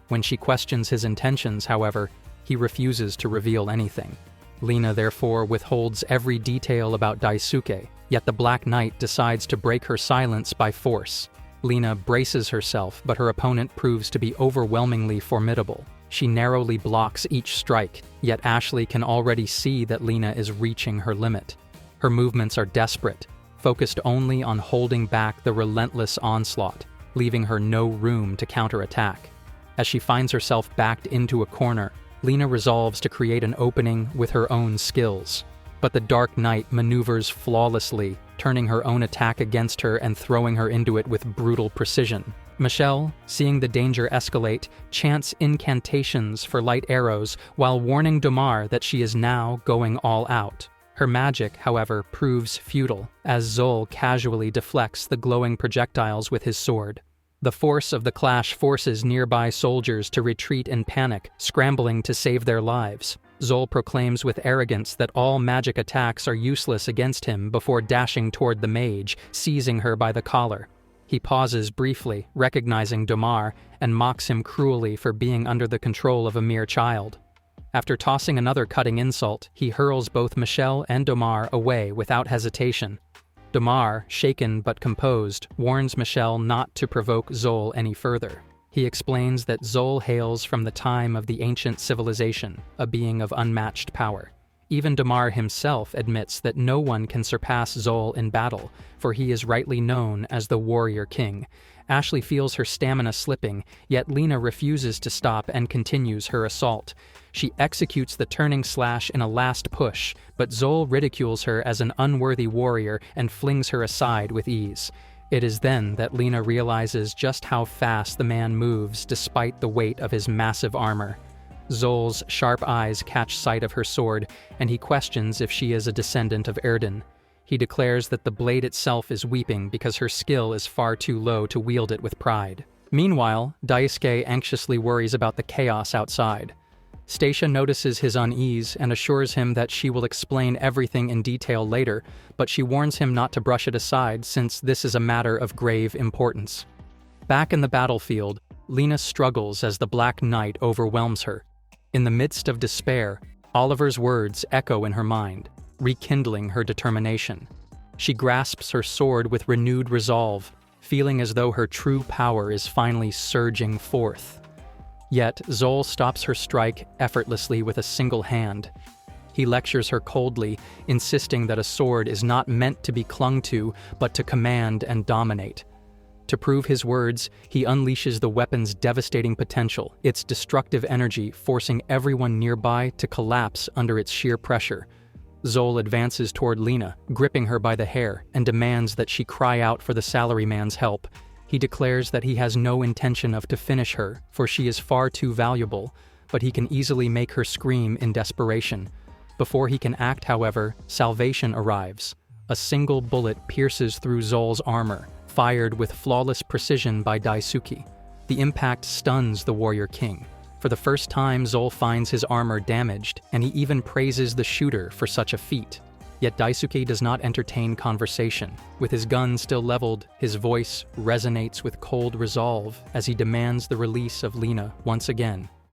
When she questions his intentions, however, he refuses to reveal anything. Lena therefore withholds every detail about Daisuke, yet the Black Knight decides to break her silence by force. Lena braces herself, but her opponent proves to be overwhelmingly formidable. She narrowly blocks each strike, yet Ashley can already see that Lena is reaching her limit. Her movements are desperate, focused only on holding back the relentless onslaught, leaving her no room to counterattack. As she finds herself backed into a corner, Lena resolves to create an opening with her own skills. But the Dark Knight maneuvers flawlessly, turning her own attack against her and throwing her into it with brutal precision. Michelle, seeing the danger escalate, chants incantations for light arrows while warning Domar that she is now going all out. Her magic, however, proves futile, as Zol casually deflects the glowing projectiles with his sword. The force of the clash forces nearby soldiers to retreat in panic, scrambling to save their lives. Zol proclaims with arrogance that all magic attacks are useless against him before dashing toward the mage, seizing her by the collar. He pauses briefly, recognizing Domar, and mocks him cruelly for being under the control of a mere child. After tossing another cutting insult, he hurls both Michelle and Domar away without hesitation. Domar, shaken but composed, warns Michelle not to provoke Zol any further. He explains that Zol hails from the time of the ancient civilization, a being of unmatched power. Even Domar himself admits that no one can surpass Zol in battle, for he is rightly known as the warrior king. Ashley feels her stamina slipping, yet Lena refuses to stop and continues her assault. She executes the turning slash in a last push, but Zol ridicules her as an unworthy warrior and flings her aside with ease. It is then that Lena realizes just how fast the man moves despite the weight of his massive armor. Zol's sharp eyes catch sight of her sword, and he questions if she is a descendant of Erden. He declares that the blade itself is weeping because her skill is far too low to wield it with pride. Meanwhile, Daisuke anxiously worries about the chaos outside. Stacia notices his unease and assures him that she will explain everything in detail later, but she warns him not to brush it aside since this is a matter of grave importance. Back in the battlefield, Lena struggles as the Black Knight overwhelms her. In the midst of despair, Oliver's words echo in her mind, rekindling her determination. She grasps her sword with renewed resolve, feeling as though her true power is finally surging forth. Yet, Zol stops her strike effortlessly with a single hand. He lectures her coldly, insisting that a sword is not meant to be clung to, but to command and dominate. To prove his words, he unleashes the weapon's devastating potential, its destructive energy forcing everyone nearby to collapse under its sheer pressure. Zol advances toward Lena, gripping her by the hair, and demands that she cry out for the salaryman's help. He declares that he has no intention of to finish her, for she is far too valuable, but he can easily make her scream in desperation. Before he can act, however, salvation arrives. A single bullet pierces through Zol's armor, fired with flawless precision by Daisuke. The impact stuns the warrior king. For the first time, Zol finds his armor damaged, and he even praises the shooter for such a feat. Yet Daisuke does not entertain conversation. With his gun still leveled, his voice resonates with cold resolve as he demands the release of Lena once again.